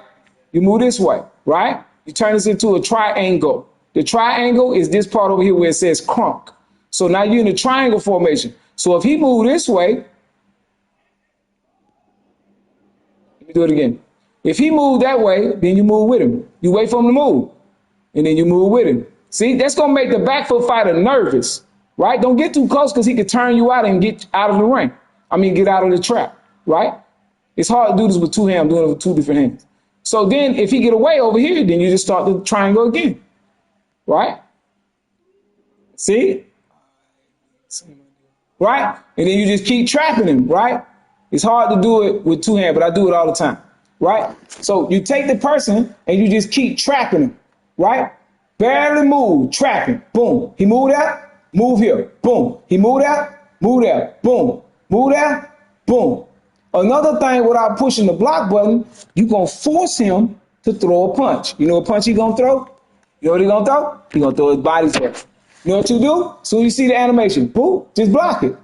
S1: right? You turn this into a triangle. The triangle is this part over here where it says crunk. So now you're in a triangle formation. So if he move this way, let me do it again. If he move that way, then you move with him. You wait for him to move, and then you move with him. See, that's going to make the back foot fighter nervous, right? Don't get too close because he could turn you out and get out of the ring. Get out of the trap, right? It's hard to do this with two hands. I'm doing it with two different hands. So then if he get away over here, then you just start the triangle again. right? See? Right? And then you just keep trapping him, right? It's hard to do it with two hands, but I do it all the time, right? So you take the person and you just keep trapping him, right? Barely move, trapping, boom. He moved out, move here, boom. He moved out, move there, boom. Move there, boom. Another thing without pushing the block button, you're going to force him to throw a punch. You know what punch he going to throw? You know what he going to throw? He going to throw his body first. You know what you do? So you see the animation, boom, just block it.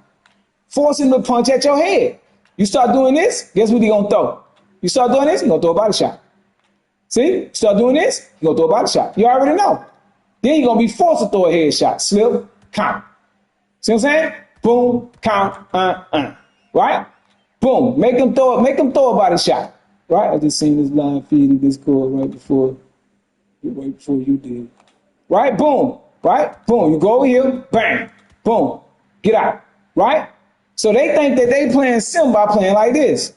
S1: Force him to punch at your head. You start doing this, guess what he going to throw? You start doing this, he going to throw a body shot. See? You start doing this, he going to throw a body shot. You already know. Then you're going to be forced to throw a head shot. Slip, count. See what I'm saying? Boom, count, right? Boom, make him throw a body shot, right? I just seen this live feed in Discord right before you did, right? Boom, right? Boom, you go over here, bang, boom, get out, right? So they think that they playing sim by playing like this.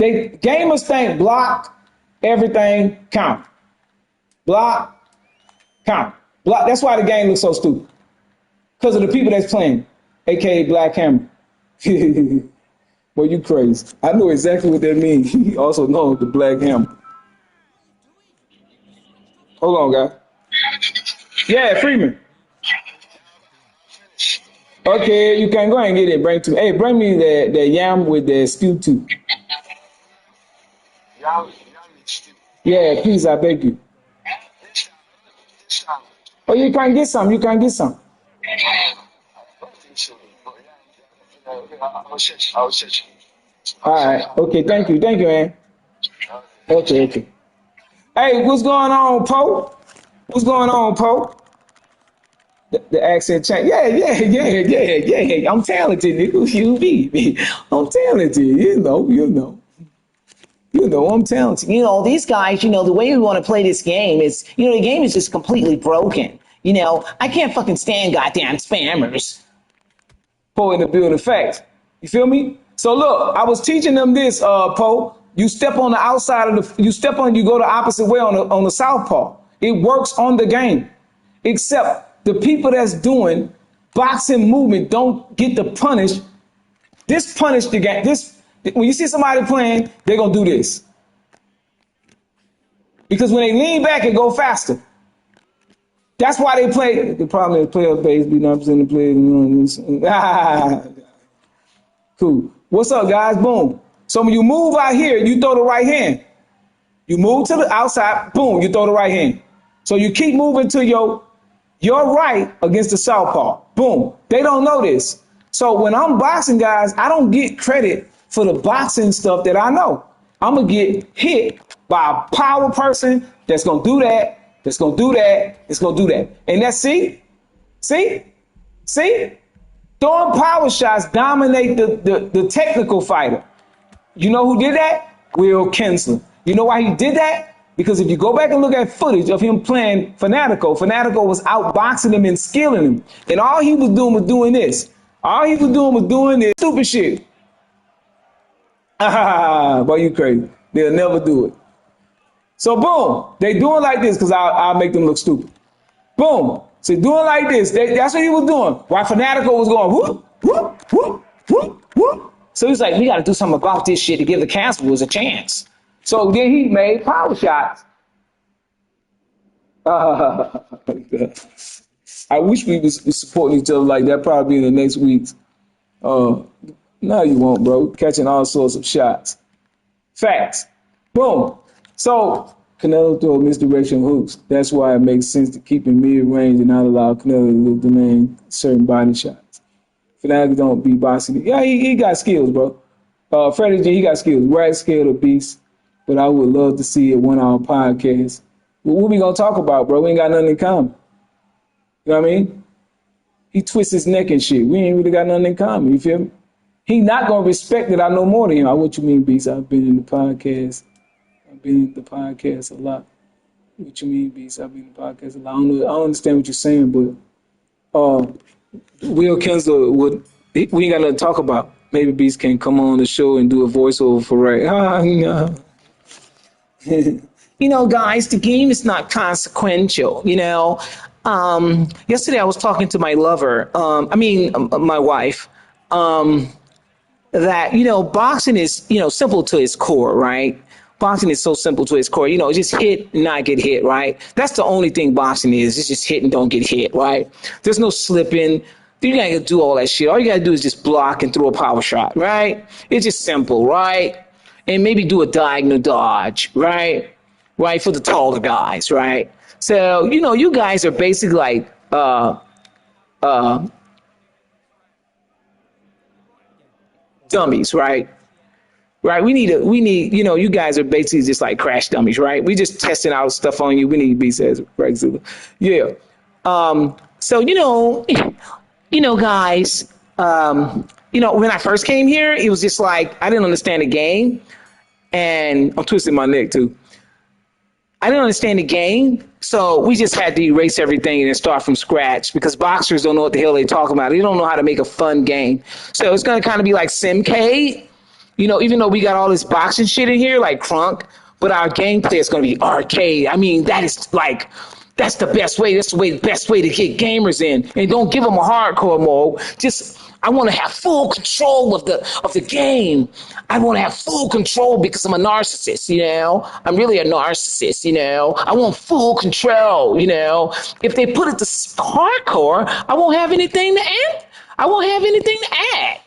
S1: Gamers think block, everything, count, block, count, block. That's why the game looks so stupid. Because of the people that's playing, aka Black Hammer. Well, you crazy. I know exactly what that means. He also knows the Black Hammer. Hold on, guy. Yeah, Freeman. Okay, you can go ahead and get it. Bring it to me. Hey, bring me the yam with the stew too. Yeah, please, I beg you. Oh, you can get some. You can get some. All right. Okay. Thank you. Thank you, man. Okay. Okay. Hey, what's going on, Poe? What's going on, Poe? The accent change. Yeah. I'm talented, nigga. You be. I'm talented. You know, I'm talented.
S2: You know, these guys, the way we want to play this game is, the game is just completely broken. I can't fucking stand goddamn spammers.
S1: Poe in the building facts. You feel me? So look, I was teaching them this, Poe. You step on the outside of you go the opposite way on the Southpaw. It works on the game. Except the people that's doing boxing movement don't get to punish. This punish the game. When you see somebody playing, they're gonna do this. Because when they lean back and go faster, that's why they play. The problem is player base be 9% of players. Cool. What's up, guys? Boom. So when you move out here, you throw the right hand. You move to the outside, boom, you throw the right hand. So you keep moving to your right against the southpaw. Boom. They don't know this. So when I'm boxing, guys, I don't get credit for the boxing stuff that I know. I'm going to get hit by a power person that's going to do that, that's going to do that, that's going to do that. And that's, see? Throwing power shots dominate the technical fighter. You know who did that? Will Kinsler. You know why he did that? Because if you go back and look at footage of him playing Fanatico was outboxing him and skilling him. And all he was doing was doing this. All he was doing was doing this stupid shit. Boy, you crazy. They'll never do it. So boom, they doing like this because I'll make them look stupid. Boom. So doing like this, that's what he was doing. While Fanatico was going whoop, whoop, whoop, whoop, whoop. So he's like, we got to do something about this shit to give the Castles a chance. So then he made power shots. I wish we was supporting each other like that probably in the next weeks. No, you won't, bro. Catching all sorts of shots. Facts. Boom. So Canelo throw misdirection hooks. That's why it makes sense to keep in mid-range and not allow Canelo to delay certain body shots. Fanatics don't be boxing. Yeah, he got skills, bro. Freddie G, he got skills. Right, scared of beast. But I would love to see a 1 hour podcast. What we gonna talk about, bro? We ain't got nothing in common. You know what I mean? He twists his neck and shit. We ain't really got nothing in common. You feel me? He not gonna respect that I know more than him. What you mean, beast? I've been in the podcast. I've been in the podcast a lot. What you mean, beast? I've been in the podcast a lot. I don't understand what you're saying, but Will Kinsler we ain't got nothing to talk about. Maybe Beast can come on the show and do a voiceover for Ray.
S2: guys, the game is not consequential. Yesterday I was talking to my lover, my wife, that, boxing is, simple to its core, right? Boxing is so simple to its core. Just hit and not get hit, right? That's the only thing boxing is. It's just hit and don't get hit, right? There's no slipping. You gotta do all that shit. All you gotta do is just block and throw a power shot, right? It's just simple, right? And maybe do a diagonal dodge, right? Right, for the taller guys, right? So, you guys are basically like dummies, right? Right. We need, you guys are basically just like crash dummies, right? We just testing out stuff on you. We need to be says Greg Zulu. Yeah. So, guys, when I first came here, it was just like I didn't understand the game. And I'm twisting my neck too. I didn't understand the game, so we just had to erase everything and start from scratch because boxers don't know what the hell they're talking about. They don't know how to make a fun game. So it's going to kind of be like Simcade, even though we got all this boxing shit in here, like Crunk, but our gameplay is going to be arcade. I mean, that's the best way. That's the best way to get gamers in. And don't give them a hardcore mode. I want to have full control of the game. I want to have full control because I'm a narcissist, I'm really a narcissist, I want full control, If they put it to hardcore, I won't have anything to add. I won't have anything to add.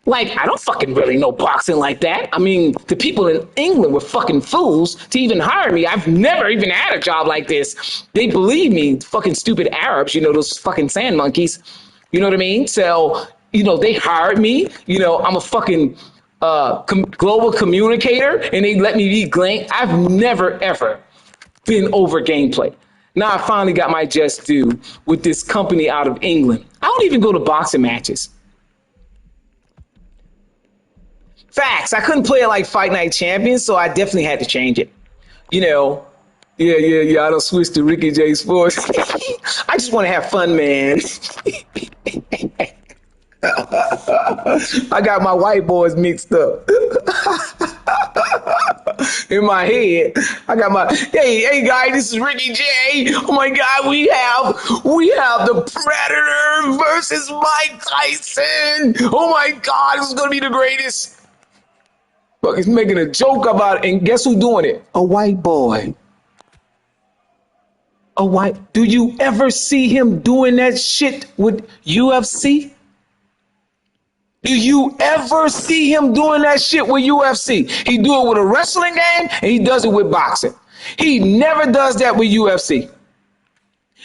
S2: Like, I don't fucking really know boxing like that. I mean, the people in England were fucking fools to even hire me. I've never even had a job like this. They believe me, fucking stupid Arabs, those fucking sand monkeys. You know what I mean? So, they hired me. I'm a fucking global communicator, and they let me be Glenn. I've never, ever been over gameplay. Now I finally got my just due with this company out of England. I don't even go to boxing matches. Facts. I couldn't play it like Fight Night Champions, so I definitely had to change it. Yeah. I don't switch to Ricky J Sports. I just want to have fun, man. I got my white boys mixed up. In my head, I got hey guys, this is Ricky J. Oh my God, we have the Predator versus Mike Tyson. Oh my God, this is gonna be the greatest. But he's making a joke about it, and guess who's doing it? A white boy. Do you ever see him doing that shit with UFC? Do you ever see him doing that shit with UFC? He do it with a wrestling game, and he does it with boxing. He never does that with UFC.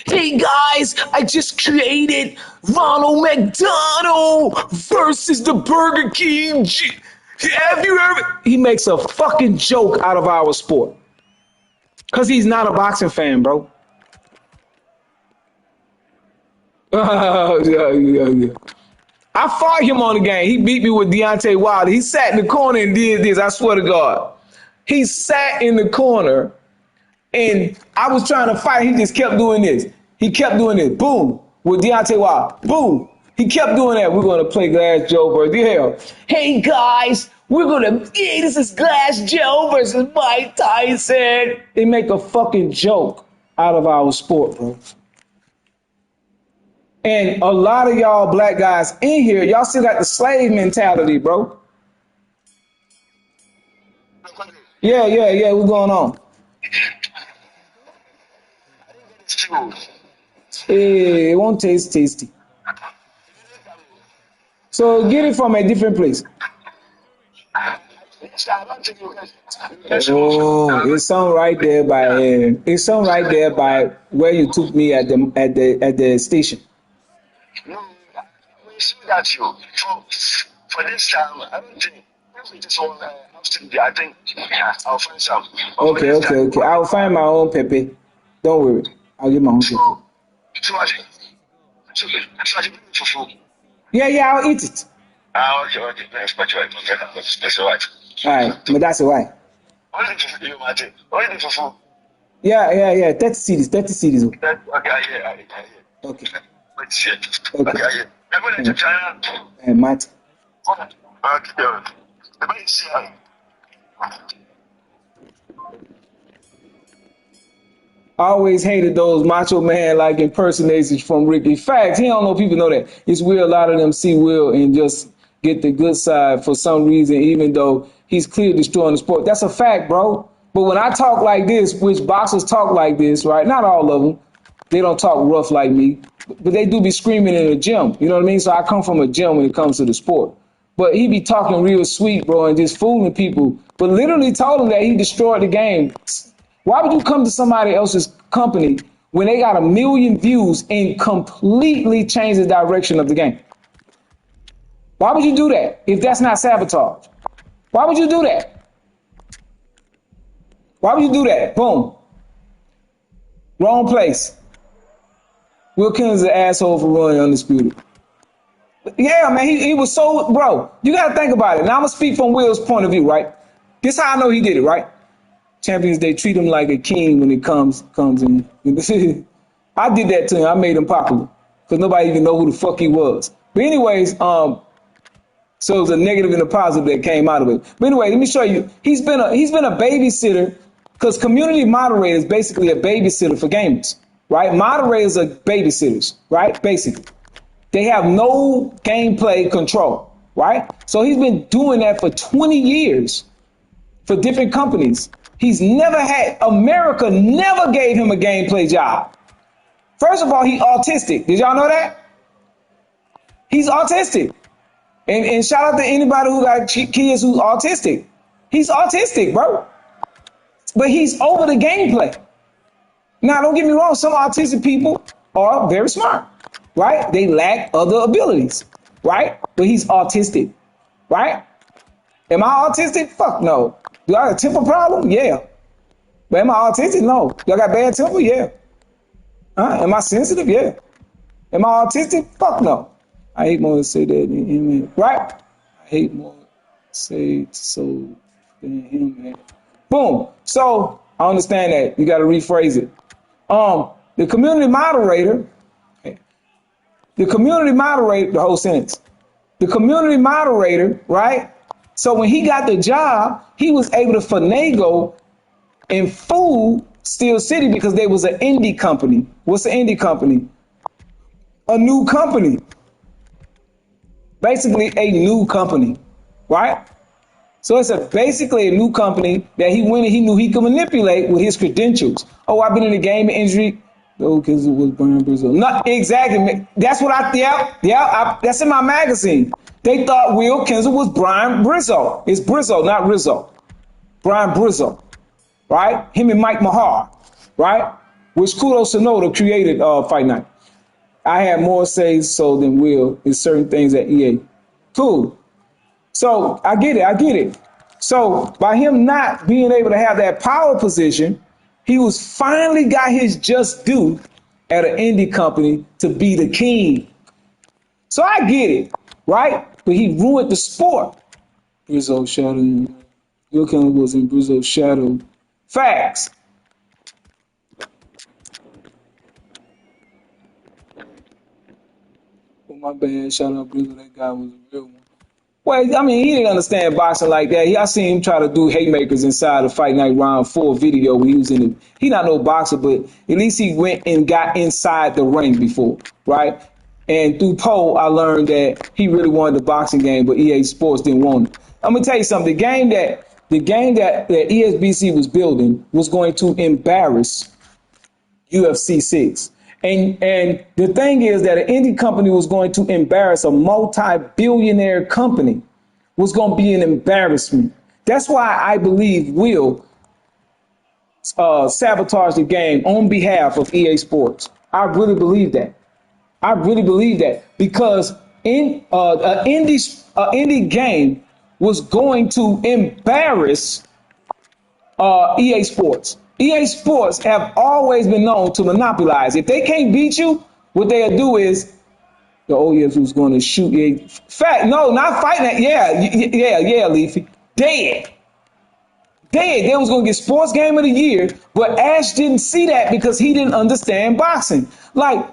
S2: Hey guys, I just created Ronald McDonald versus the Burger King. Have you ever? He makes a fucking joke out of our sport. Because he's not a boxing fan, bro. Yeah. I fought him on the game. He beat me with Deontay Wilder. He sat in the corner and did this. I swear to God. He sat in the corner and I was trying to fight. He just kept doing this. He kept doing this. Boom. With Deontay Wilder. Boom. He kept doing that. We're going to play Glass Joe versus hell. Hey, guys. This is Glass Joe versus Mike Tyson. They make a fucking joke out of our sport, bro. And a lot of y'all black guys in here, y'all still got the slave mentality, bro. Yeah. What's going on? Hey, it won't taste tasty. So get it from a different place. Oh, it's some right there by where you took me at the station.
S3: No, we see that for this time, I don't think if this one I think I'll find some.
S1: Okay. I'll find my own pepe. Don't worry. I'll get my own pepe.
S3: So I bring it for food.
S1: Yeah, I'll eat it.
S3: Okay. Thanks, but you're that's all right.
S1: All right, but that's why.
S3: Only for food.
S1: Yeah. 30 cities.
S3: Okay, yeah.
S1: Okay.
S3: But shit.
S1: Okay.
S3: Yeah. I'm going to China.
S1: Matt.
S3: Okay. The way you see
S1: I always hated those Macho Man like impersonations from Ricky. Facts, he don't know people know that. It's weird a lot of them see Will and just get the good side for some reason, even though he's clearly destroying the sport. That's a fact, bro. But when I talk like this, which boxers talk like this, right? Not all of them. They don't talk rough like me, but they do be screaming in the gym. You know what I mean? So I come from a gym when it comes to the sport. But he be talking real sweet, bro, and just fooling people. But literally told him that he destroyed the game. Why would you come to somebody else's company when they got 1 million views and completely change the direction of the game? Why would you do that if that's not sabotage? Why would you do that? Why would you do that? Boom. Wrong place. Will Kennedy is an asshole for running Undisputed. Yeah, man, he was so, bro, you got to think about it. Now, I'm going to speak from Will's point of view, right? This is how I know he did it, right? Champions, they treat him like a king when it comes in. I did that to him. I made him popular because nobody even know who the fuck he was. But anyways, so it was a negative and a positive that came out of it. But anyway, let me show you. He's been a babysitter because community moderator is basically a babysitter for gamers. Right? Moderators are babysitters, right? Basically. They have no gameplay control, right? So he's been doing that for 20 years for different companies. America never gave him a gameplay job. First of all, he's autistic. Did y'all know that? He's autistic. And shout out to anybody who got kids who's autistic. He's autistic, bro. But he's over the gameplay. Now, don't get me wrong, some autistic people are very smart, right? They lack other abilities, right? But he's autistic, right? Am I autistic? Fuck no. Do I have a temper problem? Yeah. But am I autistic? No. Do I got bad temper? Yeah. Am I sensitive? Yeah. Am I autistic? Fuck no. I hate more to say that, right? I hate more to say so than him, man. Boom. So I understand that. You got to rephrase it. The community moderator, the whole sentence. The community moderator, right? So when he got the job, he was able to finagle and fool Steel City because they was an indie company. What's an indie company? A new company. Basically a new company, right? So it's basically a new company that he went and he knew he could manipulate with his credentials. Oh, I've been in the gaming industry. Oh, because it was Brian Brizzo. Not exactly. That's what that's in my magazine. They thought Will Kenzel was Brian Brizzo. It's Brizzo, not Rizzo. Brian Brizzo, right? Him and Mike Mahar, right? Which Kudos Sonoda created Fight Night. I had more say so than Will in certain things at EA. Cool. So I get it. So by him not being able to have that power position, he was finally got his just due at an indie company to be the king. So I get it, right? But he ruined the sport. Brizzo Shadow. Will Kennedy was in Brizzo's shadow. Facts. Oh, my bad. Shout out Brizzo. That guy was a real one. Well, I mean, he didn't understand boxing like that. I seen him try to do haymakers inside the Fight Night Round 4 video when he was in it. He not no boxer, but at least he went and got inside the ring before, right? And through Poe, I learned that he really wanted the boxing game, but EA Sports didn't want it. I'm gonna tell you something. The game that ESBC was building was going to embarrass UFC 6. And the thing is that an indie company was going to embarrass a multi-billionaire company, was going to be an embarrassment. That's why I believe Will sabotage the game on behalf of EA Sports. I really believe that. Because an indie game was going to embarrass EA Sports. EA Sports have always been known to monopolize. If they can't beat you, what they'll do is, who's going to shoot EA? No, not fighting. Yeah, Leafy. Dead. They was going to get Sports Game of the Year, but Ash didn't see that because he didn't understand boxing. Like,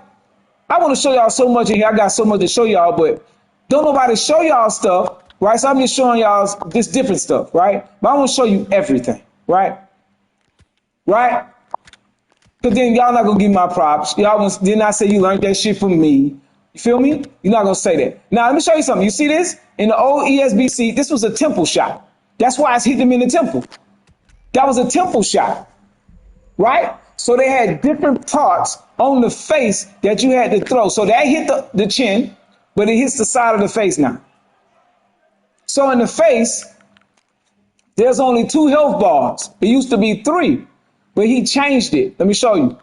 S1: I want to show y'all so much in here. I got so much to show y'all, but don't nobody show y'all stuff, right? So I'm just showing y'all this different stuff, right? But I want to show you everything, right? Right? Because then y'all not going to give my props. Y'all did not say you learned that shit from me. You feel me? You're not going to say that. Now, let me show you something. You see this? In the old ESBC, this was a temple shot. That's why it's hitting him in the temple. That was a temple shot, right? So they had different parts on the face that you had to throw. So that hit the chin, but it hits the side of the face now. So in the face, there's only 2 health bars. It used to be 3, but he changed it. Let me show you.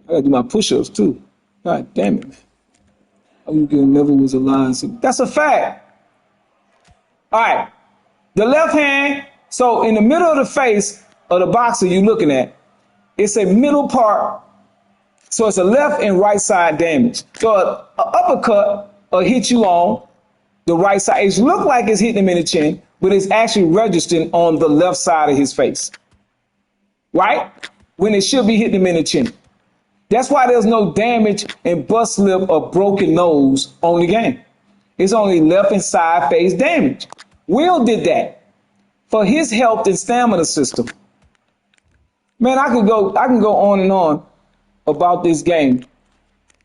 S1: I gotta do my push-ups too. God damn it. Never was a line. That's a fact. All right. The left hand, so in the middle of the face of the boxer you're looking at, it's a middle part. So it's a left and right side damage. So an uppercut will hit you on the right side. It looks like it's hitting him in the chin, but it's actually registering on the left side of his face. Right? When it should be hitting him in the chin. That's why there's no damage and bust lip or broken nose on the game. It's only left and side face damage. Will did that for his health and stamina system. Man, I can go on and on about this game.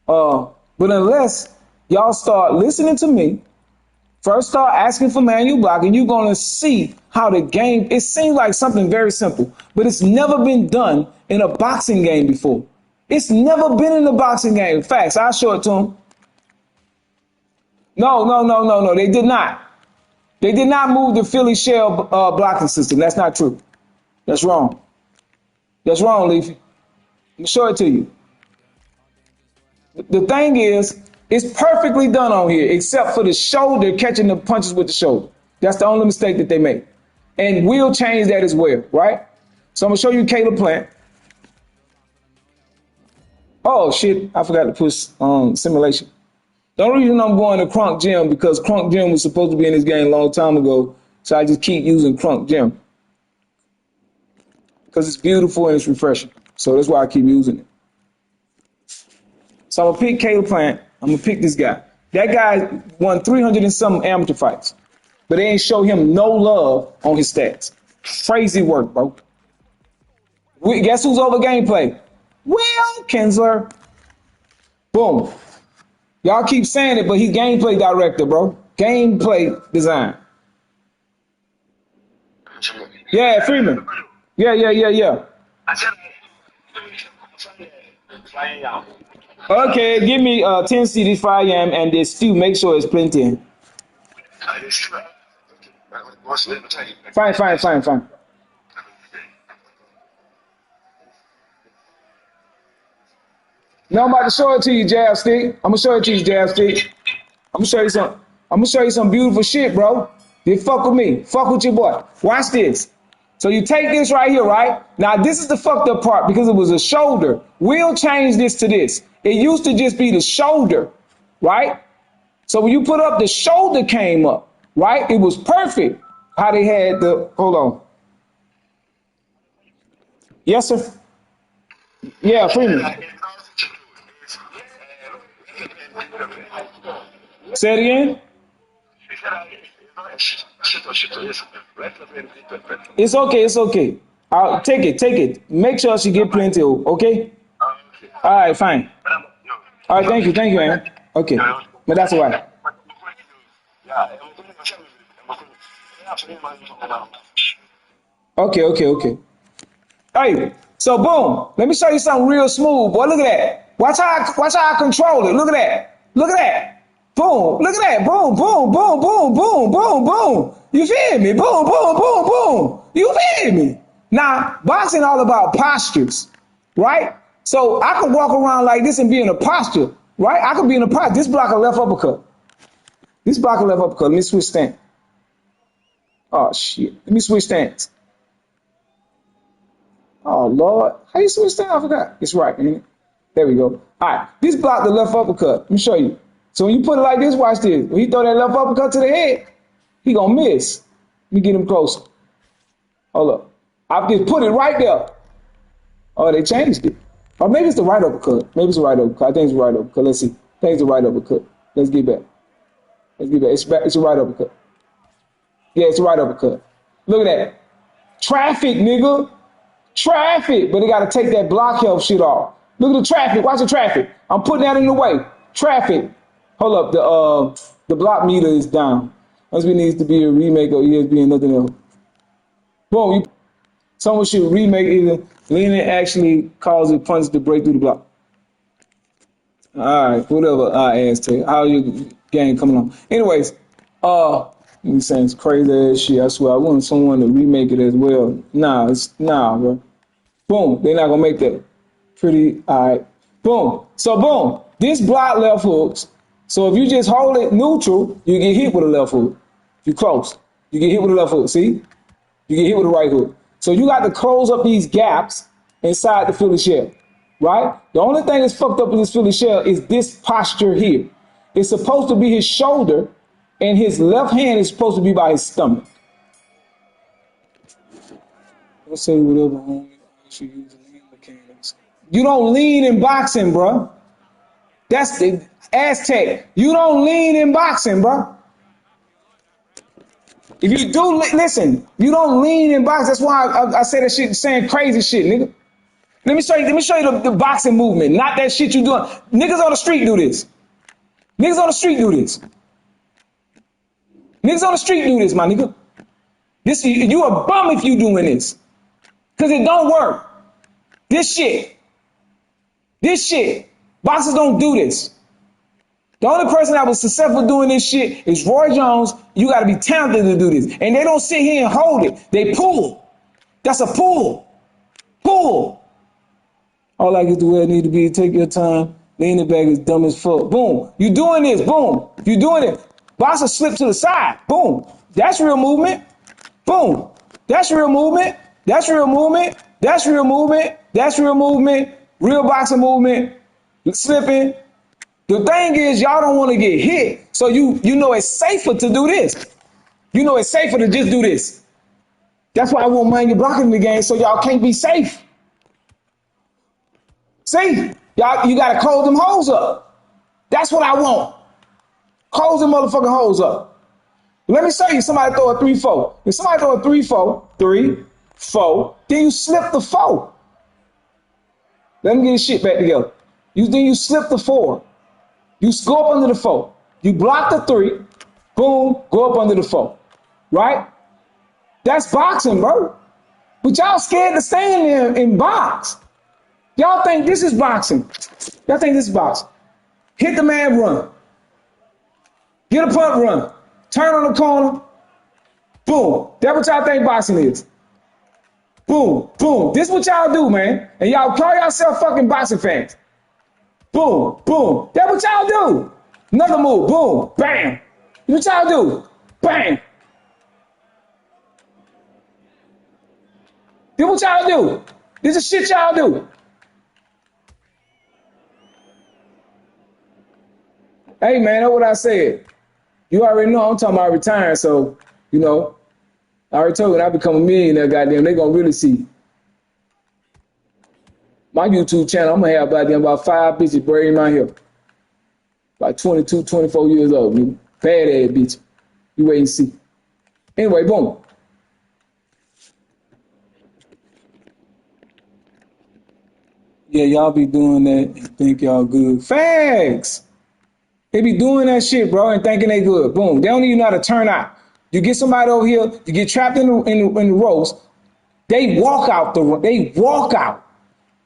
S1: But unless y'all start listening to me, first start asking for manual blocking, you're going to see how the game, it seems like something very simple, but it's never been done in a boxing game before. It's never been in a boxing game. Facts, I'll show it to them. No, they did not. They did not move the Philly shell blocking system. That's not true. That's wrong. That's wrong, Leafy. Let me show it to you. The thing is, it's perfectly done on here, except for the shoulder, catching the punches with the shoulder. That's the only mistake that they make. And we'll change that as well, right? So I'm going to show you Caleb Plant. Oh, shit, I forgot to push simulation. The only reason I'm going to Crunk Gym because Crunk Gym was supposed to be in this game a long time ago, so I just keep using Crunk Gym. Because it's beautiful and it's refreshing. So that's why I keep using it. So I'm going to pick Caleb Plant. I'm going to pick this guy. That guy won 300 and some amateur fights. But they ain't show him no love on his stats. Crazy work, bro. Guess who's over gameplay? Will Kinsler. Boom. Y'all keep saying it, but he's gameplay director, bro. Gameplay design. Yeah, Freeman. Yeah. Okay, give me 10 CDs, 5 yam, and this stew. Make sure it's plenty. Fine. No, I'm about to show it to you, Jab Stick. I'm gonna show it to you, Jab Stick. I'm gonna show you some beautiful shit, bro. You fuck with me. Fuck with your boy. Watch this. So you take this right here, right? Now this is the fucked up part because it was a shoulder. We'll change this to this. It used to just be the shoulder, right? So when you put up, the shoulder came up, right? It was perfect how they had the, hold on. Yes, sir. Yeah, Freeman. Say it again. It's okay. I'll take it. Make sure she get plenty, okay? All right, fine. All right, thank you, man. Okay, but that's all right. Okay. Hey, so boom. Let me show you something real smooth, boy. Look at that. Watch how I control it. Look at that. Boom. Look at that. Boom. You feel me? Boom. You feel me? Now, boxing all about postures, right? So I can walk around like this and be in a posture, right? I can be in a posture. This block a left uppercut. Let me switch stance. Oh, shit. Let me switch stance. Oh, Lord. How you switch stance? I forgot. It's right, ain't it? There we go. All right. This block the left uppercut. Let me show you. So when you put it like this, watch this. When he throw that left uppercut to the head, he gonna miss. Let me get him closer. Hold up. I just put it right there. Oh, they changed it. Or maybe it's the right uppercut. I think it's the right uppercut. Let's see. I think it's the right uppercut. Let's get back. It's the right uppercut. Yeah, it's the right uppercut. Look at that. Traffic, nigga. Traffic, but they got to take that block help shit off. Look at the traffic. Watch the traffic. I'm putting that in the way. Traffic. Hold up. The block meter is down. Must be needs to be a remake of ESB and nothing else. Boom. Someone should remake it. Leaning actually causes punch to break through the block. All right, whatever. Aztec. How your game coming on? Anyways, you saying it's crazy ass shit. I swear, I want someone to remake it as well. Nah, bro. Boom. They're not gonna make that pretty. All right. Boom. So boom. This block left hooks. So if you just hold it neutral, you get hit with a left hook. If you're close, you get hit with a left hook. See? You get hit with a right hook. So you got to close up these gaps inside the Philly shell, right? The only thing that's fucked up in this Philly shell is this posture here. It's supposed to be his shoulder, and his left hand is supposed to be by his stomach. Let's say whatever homie should use lean mechanics. You don't lean in boxing, bro. That's the Aztec. You don't lean in boxing, bro. If you do, listen, you don't lean in boxing. That's why I say that shit, saying crazy shit, nigga. Let me show you the boxing movement, not that shit you doing. Niggas on the street do this. Niggas on the street do this. Niggas on the street do this, my nigga. You a bum if you doing this. Cause it don't work. This shit. Boxers don't do this. The only person that was successful doing this shit is Roy Jones. You got to be talented to do this. And they don't sit here and hold it. They pull. That's a pull. Pull. All I get the way it need to be. Take your time. Lean it back is dumb as fuck. Boom. You doing this. Boom. You doing it. Boxer slip to the side. Boom. That's real movement. Boom. That's real movement. That's real movement. That's real movement. That's real movement. Real boxing movement. Slipping. The thing is, y'all don't want to get hit, so you know it's safer to do this. You know it's safer to just do this. That's why I won't mind you blocking in the game, so y'all can't be safe. See, y'all, you gotta close them holes up. That's what I want. Close them motherfucking holes up. Let me show you somebody throw a 3-4. If somebody throw a 3-4, 3, 4, then you slip the 4. Let me get his shit back together. Then you slip the 4. You go up under the 4. You block the 3. Boom, go up under the 4. Right? That's boxing, bro. But y'all scared to stand there and box. Y'all think this is boxing. Y'all think this is boxing. Hit the man, run. Get a punt, run. Turn on the corner. Boom. That's what y'all think boxing is. Boom, boom. This is what y'all do, man. And y'all call yourself fucking boxing fans. Boom, boom. That's what y'all do. Another move. Boom, bam. What y'all do? Bang. This what y'all do. This is shit y'all do. Hey, man, that's what I said. You already know I'm talking about retiring, so, you know, I already told you when I become a millionaire, goddamn, they gonna really see. My YouTube channel, I'm gonna have about 5 bitches braiding my hair. About 22, 24 years old, nigga. Bad ass bitch. You wait and see. Anyway, boom. Yeah, y'all be doing that and think y'all good. Facts. They be doing that shit, bro, and thinking they good. Boom. They don't even know how to turn out. You get somebody over here, you get trapped in the ropes. They walk out. They walk out.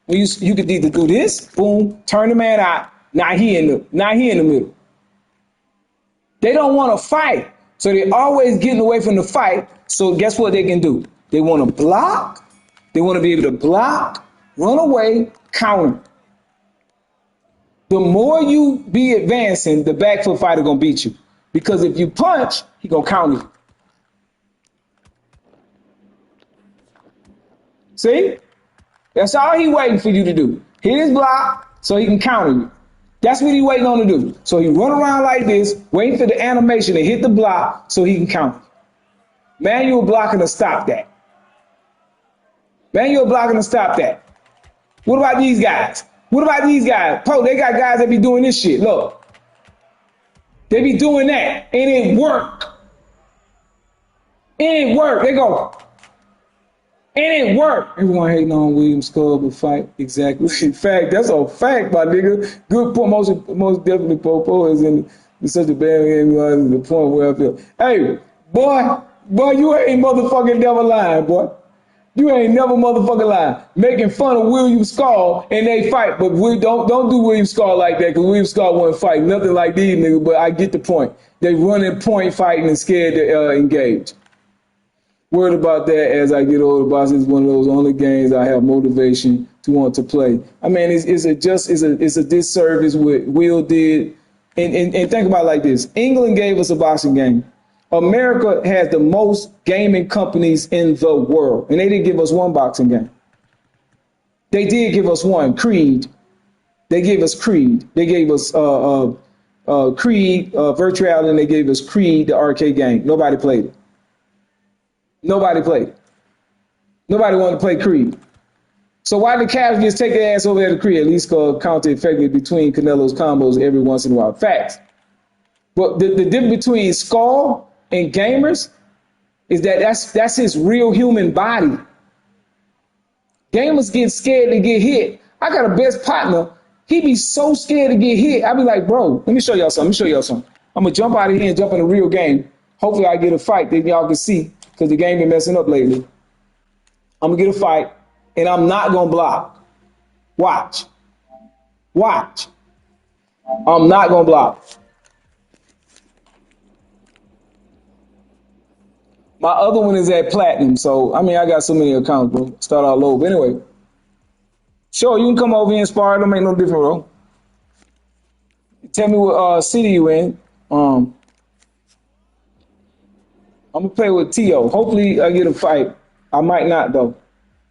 S1: You could either do this, boom, turn the man out. Now he in the middle. They don't want to fight, so they always getting away from the fight. So guess what they can do? They want to block. They want to be able to block, run away, counter. The more you be advancing, the back foot fighter gonna beat you. Because if you punch, he gonna counter you. See? That's all he waiting for you to do. Hit his block so he can counter you. That's what he waiting on to do. So he run around like this, waiting for the animation to hit the block so he can counter. Manual blocking to stop that. Manual blocking to stop that. What about these guys? What about these guys? They got guys that be doing this shit. Look. They be doing that and it work. It work. They go. And it worked. Everyone hating on William Skull but fight. Exactly. Fact. That's a fact, my nigga. Good point. Most definitely Popo is in such a bad game to the point where I feel, hey, boy, you ain't motherfucking never lying, boy. You ain't never motherfucking lying. Making fun of William Skull and they fight, but we don't do William Skull like that because William Skull wouldn't fight. Nothing like these niggas, but I get the point. They running point fighting and scared to engage. Worried about that as I get older. Boxing is one of those only games I have motivation to want to play. I mean, it's a disservice what Will did. And think about it like this. England gave us a boxing game. America has the most gaming companies in the world, and they didn't give us one boxing game. They did give us one, Creed. They gave us Creed. They gave us Creed, Virtual, and they gave us Creed, the arcade game. Nobody played it. Nobody played it. Nobody wanted to play Creed. So why did Cavs just take their ass over there to Creed? At least counter effectively between Canelo's combos every once in a while. Facts. But the difference between Skull and gamers is that that's his real human body. Gamers get scared to get hit. I got a best partner. He be so scared to get hit. I be like, bro, let me show y'all something. I'm gonna jump out of here and jump in a real game. Hopefully I get a fight that y'all can see because the game been messing up lately. I'm gonna get a fight and I'm not gonna block. Watch. I'm not gonna block. My other one is at platinum, so I mean I got so many accounts, bro. Start all over. But anyway, sure, you can come over here and spar. It don't make no difference, bro. Tell me what city you in. I'm gonna play with Tio. Hopefully I get a fight. I might not though.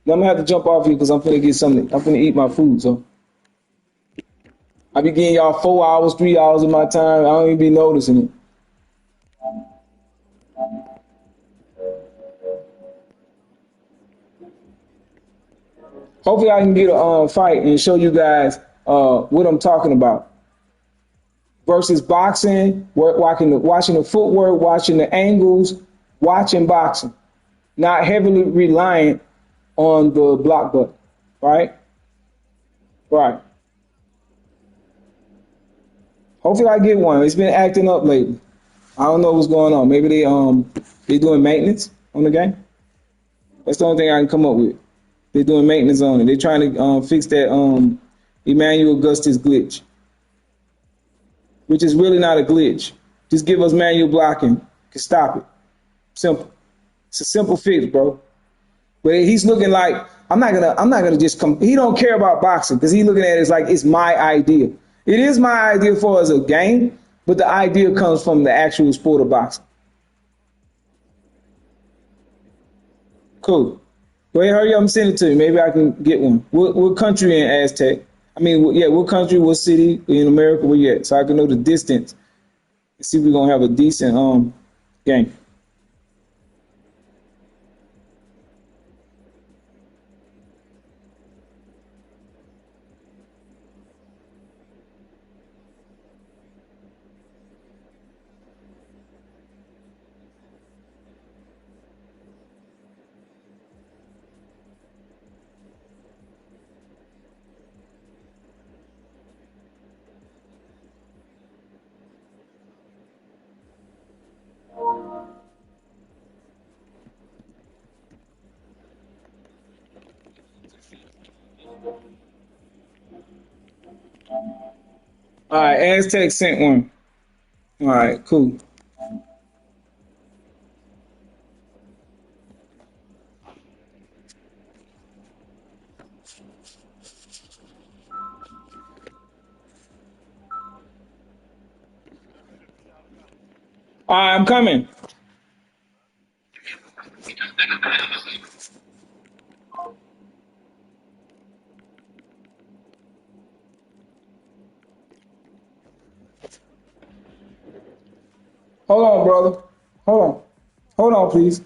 S1: I'm gonna have to jump off here because I'm finna get something. I'm finna eat my food, so I be getting y'all 4 hours, 3 hours of my time. I don't even be noticing it. Hopefully I can get a fight and show you guys what I'm talking about. Versus boxing, watching the footwork, watching the angles, watching boxing. Not heavily reliant on the block button, right? Right. Hopefully I get one. It's been acting up lately. I don't know what's going on. Maybe they doing maintenance on the game. That's the only thing I can come up with. They're doing maintenance on it. They're trying to fix that Emmanuel Augustus glitch, which is really not a glitch. Just give us manual blocking. Can stop it. Simple. It's a simple fix, bro. But he's looking like I'm not gonna just come. He don't care about boxing because he's looking at it as like it's my idea. It is my idea for as a game, but the idea comes from the actual sport of boxing. Cool. Go ahead, hurry up and send it to me. Maybe I can get one. What country in Aztec? I mean, yeah, what country, what city in America we at? So I can know the distance and see if we're gonna have a decent game. All right, Aztec sent one. All right, cool. All right, I'm coming. Hold on, brother. Hold on. Hold on, please.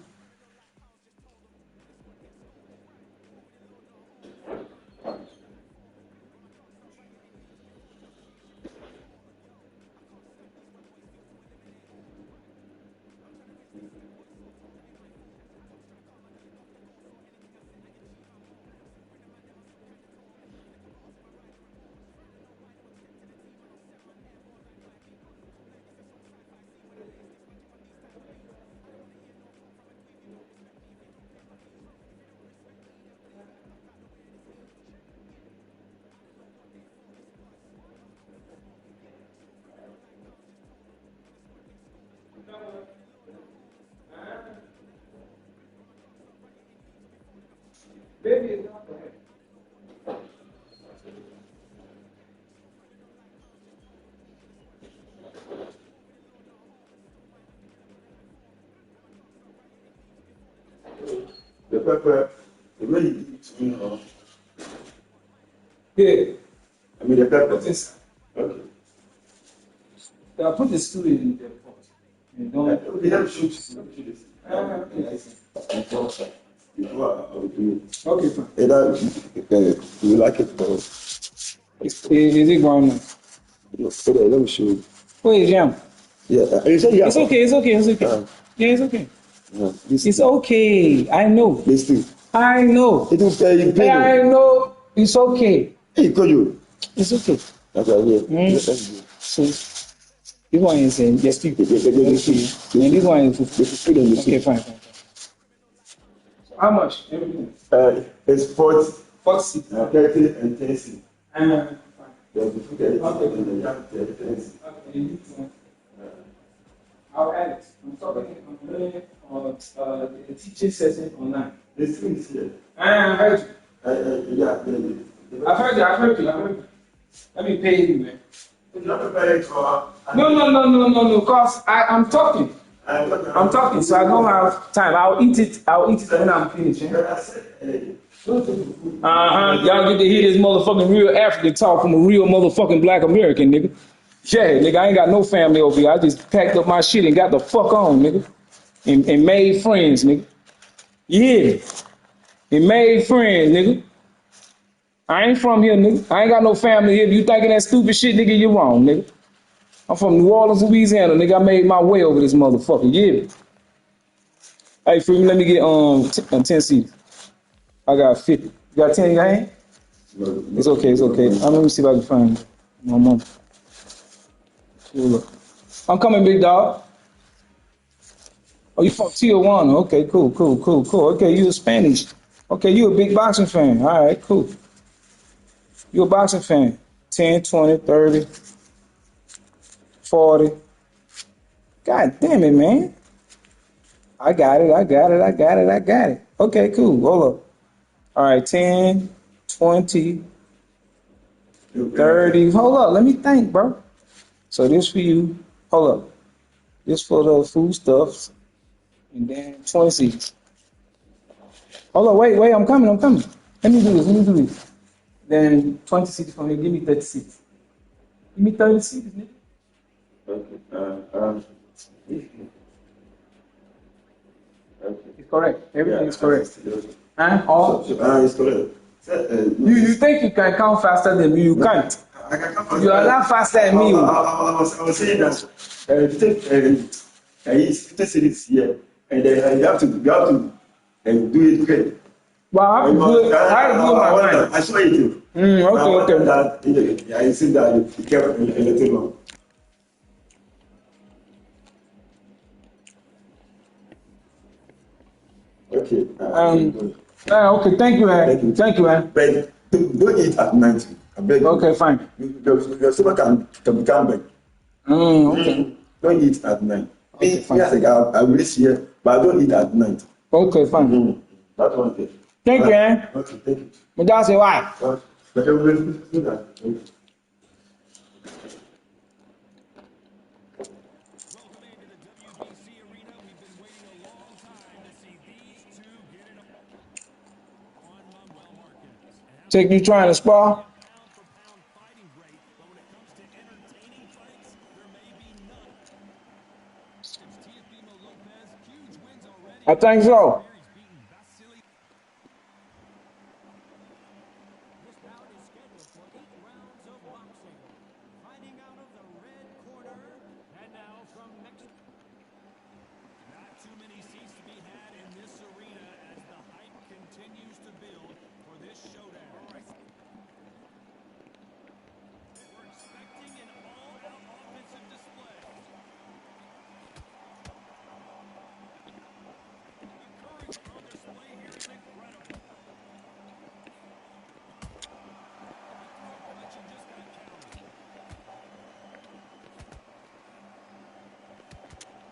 S1: Baby is not the head.
S4: The pepper, the way you eat,
S1: Yeah.
S4: I mean the pepper.
S1: What's this?
S4: Okay.
S1: I'll put the stool in there first. And don't.
S4: Okay, let me shoot this.
S1: Okay.
S4: Before I will do it.
S1: Okay, fine.
S4: Either you like it or
S1: Is it grown now?
S4: let me show you.
S1: Wait, Jam.
S4: Yeah, you said yeah.
S1: It's okay. Yeah, it's okay.
S4: This
S1: It's okay. I know.
S4: thing.
S1: I know.
S4: It will tell you.
S1: I know. It's okay.
S4: Hey, call you.
S1: It's okay.
S4: Okay, yeah.
S1: So, this one is just you. And this one is okay, fine. How much? Everything.
S4: It's 40,
S1: 40.
S4: 30, and 10.
S1: Fine.
S4: There's the food and the 10.
S1: Okay. I'll add it. I'm learning on the teaching session online.
S4: This thing is here.
S1: I heard you.
S4: Yeah,
S1: I've heard you. Let me pay you, man.
S4: You're not prepared for.
S1: No. Cause I'm talking. I'm talking, so I don't have time. I'll eat it when I'm finished. Y'all get to hear this motherfucking real African talk from a real motherfucking black American, nigga. Yeah, nigga, I ain't got no family over here. I just packed up my shit and got the fuck on, nigga. And made friends, nigga. You hear me? And made friends, nigga. I ain't from here, nigga. I ain't got no family here. If you thinking that stupid shit, nigga, you wrong, nigga. I'm from New Orleans, Louisiana, nigga. I made my way over this motherfucker. Yeah. Hey, Freeman, let me get 10 seats. I got 50. You got 10 in your hand?
S4: No.
S1: It's okay. Let me see if I can find my mom. I'm coming, big dog. Oh, you from Tijuana? Okay, cool. Okay, you a Spanish. Okay, you a big boxing fan. All right, cool. You a boxing fan. 10, 20, 30. 40. God damn it, man. I got it. Okay, cool. Hold up. All right, 10, 20, 30. Hold up. Let me think, bro. So this for you. Hold up. This for the food stuffs. And then 20 seats. Hold up. Wait. I'm coming. Let me do this. Then 20 seats for me. Give me 30 seats. Give me 30 seats, nigga.
S4: Okay.
S1: It's correct. Everything is correct.
S4: All? It's correct.
S1: You think you can count faster than me? You can't. You are not faster than me.
S4: I was saying that it's 50 cities here, and then you have to do it great.
S1: Well, I have to do my mind.
S4: I saw it.
S1: Okay.
S4: That, yeah, I see that you kept a little long. Okay.
S1: Okay, thank you, man. Thank you, man.
S4: But don't eat at night. I beg you.
S1: Okay, fine.
S4: Your stomach can become big.
S1: Okay.
S4: Don't eat at night.
S1: Okay, fine.
S4: Yes, I will here, but I don't eat at night.
S1: Okay, fine.
S4: That's one thing.
S1: Thank you, man.
S4: Okay, thank you.
S1: My dad say why?
S4: But I will do that.
S1: Take you trying to spar? I think so.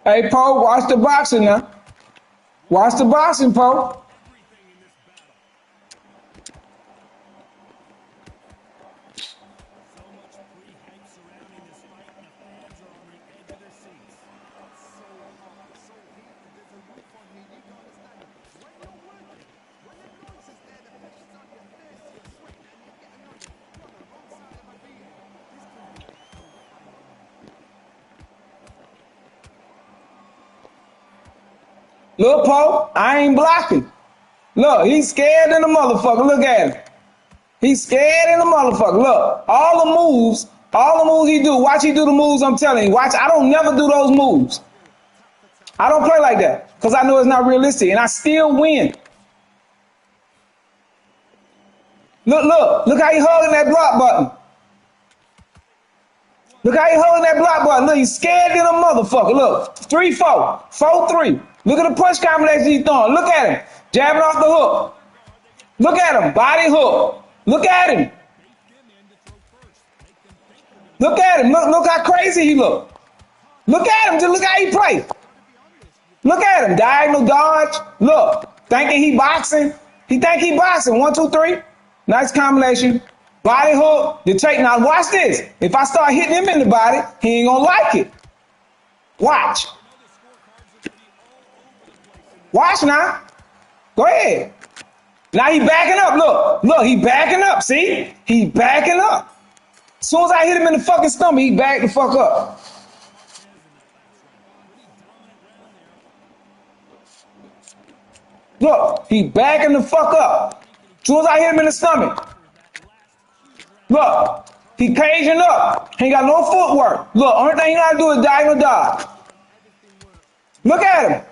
S1: Hey, Paul, watch the boxing now. Watch the boxing, Paul. Lil Poe, I ain't blocking. Look, he's scared in the motherfucker. Look at him. He's scared in the motherfucker. Look, all the moves he do. Watch he do the moves I'm telling you. Watch, I don't never do those moves. I don't play like that because I know it's not realistic and I still win. Look how he holding that block button. Look how he holding that block button. Look, he's scared in a motherfucker. Look, 3-4, 4-3. Look at the punch combination he's throwing. Look at him, jabbing off the hook. Look at him, body hook. Look at him. Look at him. Look how crazy he look. Look at him. Just look how he play. Look at him. Diagonal dodge. Look. Thinking he boxing. He think he boxing. 1, 2, 3. Nice combination. Body hook. The take. Now watch this. If I start hitting him in the body, he ain't gonna like it. Watch. Watch now. Go ahead. Now he backing up. Look, he backing up. See? He backing up. As soon as I hit him in the fucking stomach, he backed the fuck up. Look, he backing the fuck up. As soon as I hit him in the stomach. Look, he caging up. He ain't got no footwork. Look, only thing he gotta do is diagonal dodge. Look at him.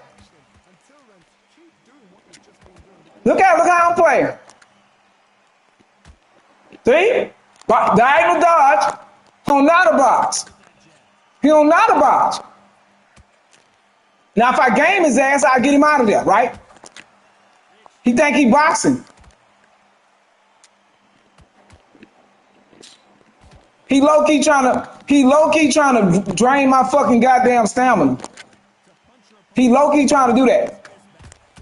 S1: Look how I'm playing. See? Diagonal dodge. He don't know how to box. He don't know how to box. Now, if I game his ass, I'll get him out of there, right? He think he boxing. He low-key trying to drain my fucking goddamn stamina. He low-key trying to do that.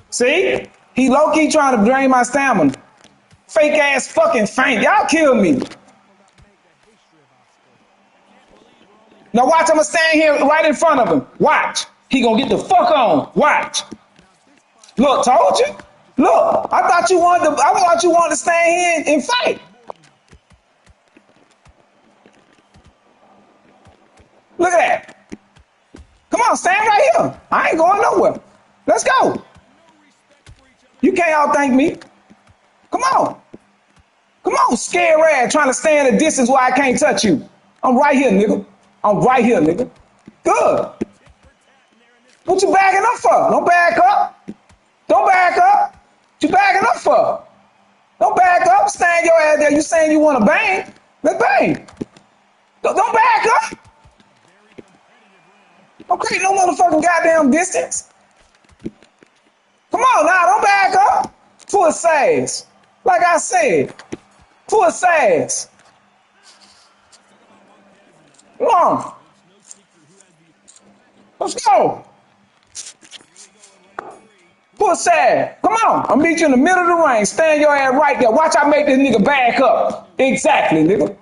S1: See? He low-key trying to drain my stamina. Fake ass fucking feint. Y'all kill me. Now watch, I'm gonna stand here right in front of him. Watch. He gonna get the fuck on. Watch. Look, told you. Look, I thought you wanted to stand here and fight. Look at that. Come on, stand right here. I ain't going nowhere. Let's go. You can't outthink me. Come on. Come on, scared rat trying to stand a distance where I can't touch you. I'm right here, nigga. I'm right here, nigga. Good. What you backing up for? Don't back up. Don't back up. What you backing up for? Don't back up. Stand your ass there. You saying you want to bang? Let's bang. Don't back up. Don't create no motherfucking goddamn distance. Come on now, don't back up. Puss ass. Like I said, puss ass. Come on. Let's go. Puss ass. Come on. I'll meet you in the middle of the ring. Stand your ass right there. Watch I make this nigga back up. Exactly, nigga.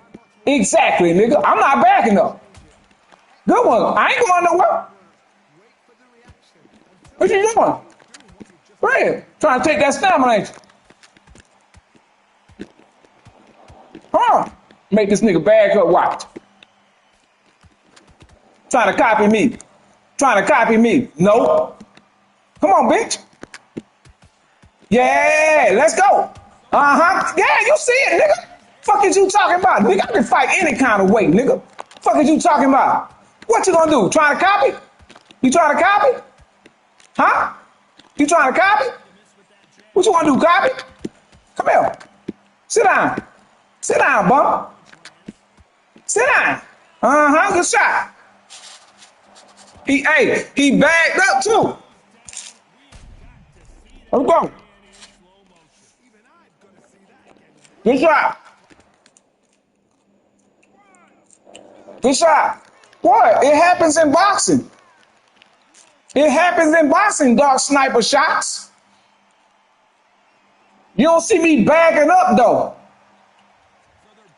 S1: Exactly, nigga. I'm not backing up. Good one. I ain't going nowhere. What you doing? Go ahead. Trying to take that stamina, ain't you? Come on. Make this nigga back up. Watch. Trying to copy me. Trying to copy me. Nope. Come on, bitch. Yeah, let's go. Uh-huh. Yeah, you see it, nigga. Fuck is you talking about? Nigga, I can fight any kind of weight, nigga. Fuck is you talking about? What you gonna do? Trying to copy? You trying to copy? Huh? You trying to copy? What you want to do, copy? Come here. Sit down. Sit down, bum. Sit down. Uh-huh, good shot. He bagged up too. Let's go. Good shot. Good shot. What? It happens in boxing. It happens in boxing, dog sniper shots. You don't see me bagging up, though.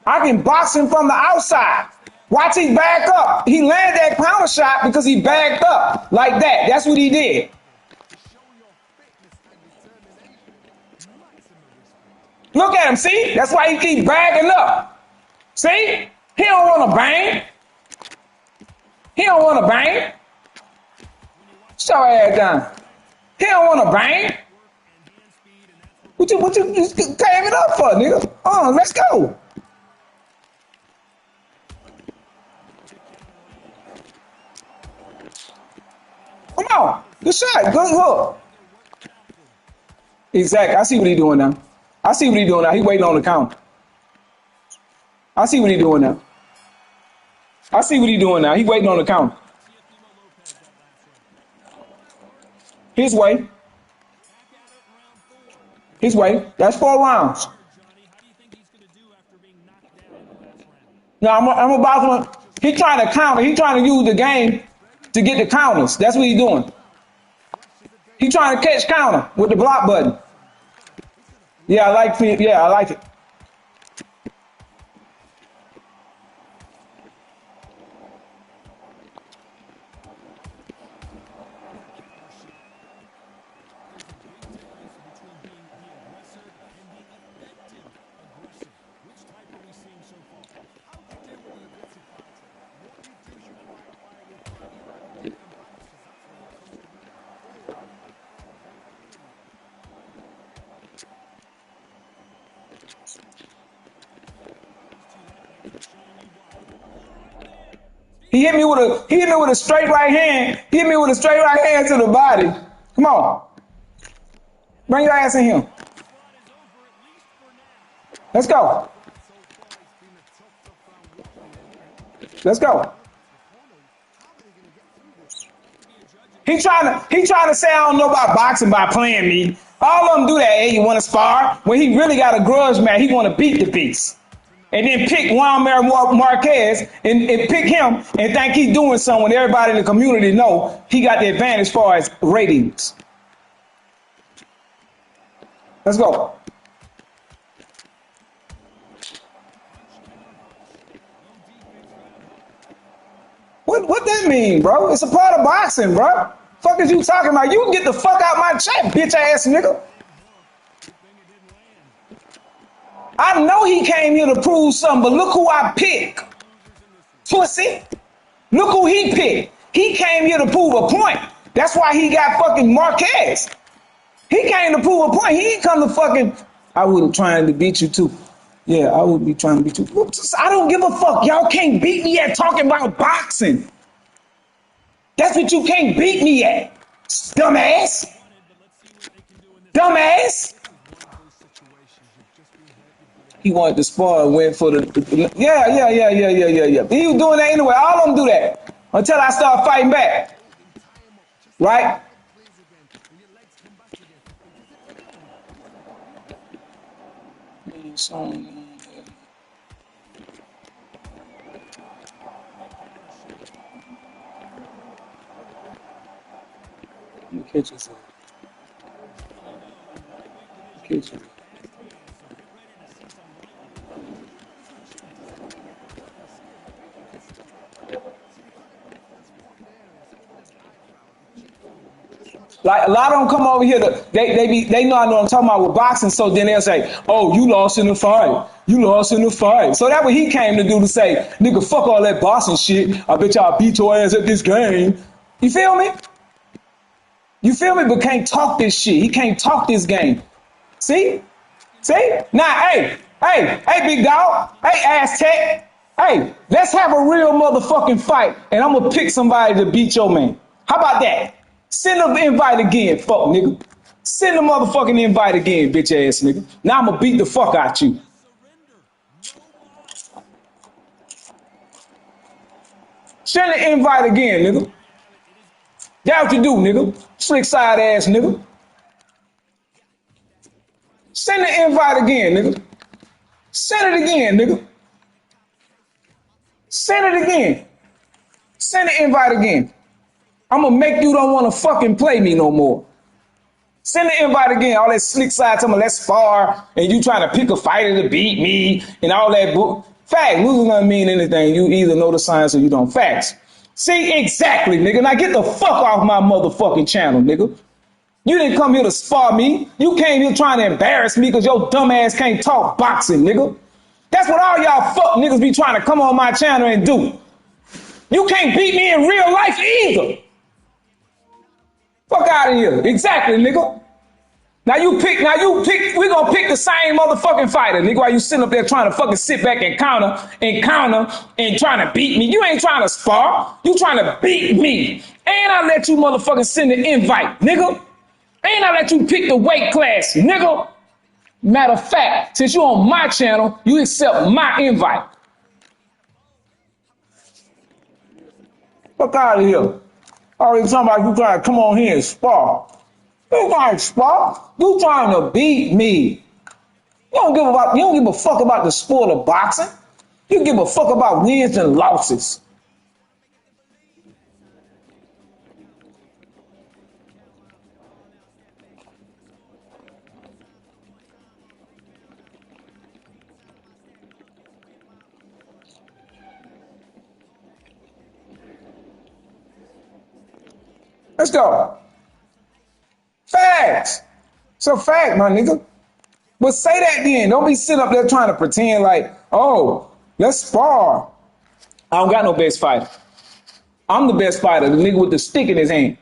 S1: I can box him from the outside. Watch he back up. He landed that counter shot because he backed up like that. That's what he did. Look at him, see? That's why he keep bagging up. See? He don't want to bang. He don't want to bang. Show your ass down. He don't want to bang. What you came it up for, nigga? Let's go. Come on. Good shot. Good hook. Exactly. I see what he doing now. I see what he doing now. He waiting on the count. I see what he doing now. I see what he doing now. He waiting on the count. His way. His way. That's 4 rounds. No, I'm about to. He trying to counter. He trying to use the game to get the counters. That's what he's doing. He trying to catch counter with the block button. Yeah, I like it. He hit me with a straight right hand. He hit me with a straight right hand to the body. Come on. Bring your ass in here. Let's go. Let's go. He trying to say I don't know about boxing by playing me. All of them do that. Hey, you want to spar? When he really got a grudge match, he want to beat the beast. And then pick Juan Marquez and pick him and think he's doing something when everybody in the community know he got the advantage as far as ratings. Let's go. What that mean, bro? It's a part of boxing, bro. Fuck is you talking about? You can get the fuck out my chat, bitch ass nigga. I know he came here to prove something, but look who I picked. Pussy. Look who he picked. He came here to prove a point. That's why he got fucking Marquez. He came to prove a point. He didn't come to fucking... I wouldn't trying to beat you too. Yeah, I would be trying to beat you. I don't give a fuck. Y'all can't beat me at talking about boxing. That's what you can't beat me at. Dumbass. Dumbass. He wanted to spar and went for the yeah. He was doing that anyway. All of them do that until I start fighting back. Right? Let me catch yourself. Catch you. Like a lot of them come over here they know I know what I'm talking about with boxing, so then they'll say, oh, you lost in the fight. You lost in the fight. So that's what he came to do, to say, nigga, fuck all that boxing shit. I bet y'all beat your ass at this game. You feel me? You feel me? But can't talk this shit. He can't talk this game. See? See? Now, hey, big dog. Hey, Aztec. Hey, let's have a real motherfucking fight, and I'm gonna pick somebody to beat your man. How about that? Send the invite again, fuck nigga. Send the motherfucking invite again, bitch ass nigga. Now I'm gonna beat the fuck out you. Send the invite again, nigga. That's what you do, nigga. Slick side ass nigga. Send the invite again, nigga. Send it again, nigga. Send it again. Send the invite again. I'm gonna make you don't want to fucking play me no more. Send the invite again. All that slick side to me, let's spar, and you trying to pick a fighter to beat me, and all that book. Fact, losing doesn't mean anything. You either know the science or you don't. Facts. See, exactly, nigga. Now get the fuck off my motherfucking channel, nigga. You didn't come here to spar me. You came here trying to embarrass me because your dumb ass can't talk boxing, nigga. That's what all y'all fuck niggas be trying to come on my channel and do. You can't beat me in real life either. Fuck out of here. Exactly, nigga. Now you pick, we gonna pick the same motherfucking fighter, nigga, while you sitting up there trying to fucking sit back and counter, and trying to beat me. You ain't trying to spar. You trying to beat me. And I let you motherfucking send an invite, nigga. And I let you pick the weight class, nigga. Matter of fact, since you on my channel, you accept my invite. Fuck out of here. Already talking about you trying to come on here and spar. You trying to spar? You trying to beat me. You don't give a fuck about the sport of boxing. You give a fuck about wins and losses. Let's go. Facts. It's a fact, my nigga. But say that then. Don't be sitting up there trying to pretend like, oh, let's spar. I don't got no best fighter. I'm the best fighter, the nigga with the stick in his hand.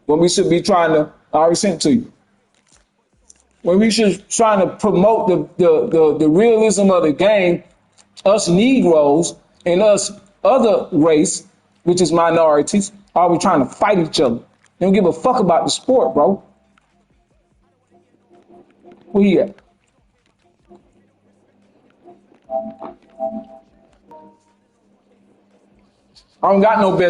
S1: When we should be trying to, I already sent it to you. When we should trying to promote the realism of the game, us Negroes and us other race, which is minorities, are we trying to fight each other? They don't give a fuck about the sport, bro. Where you at? I don't got no best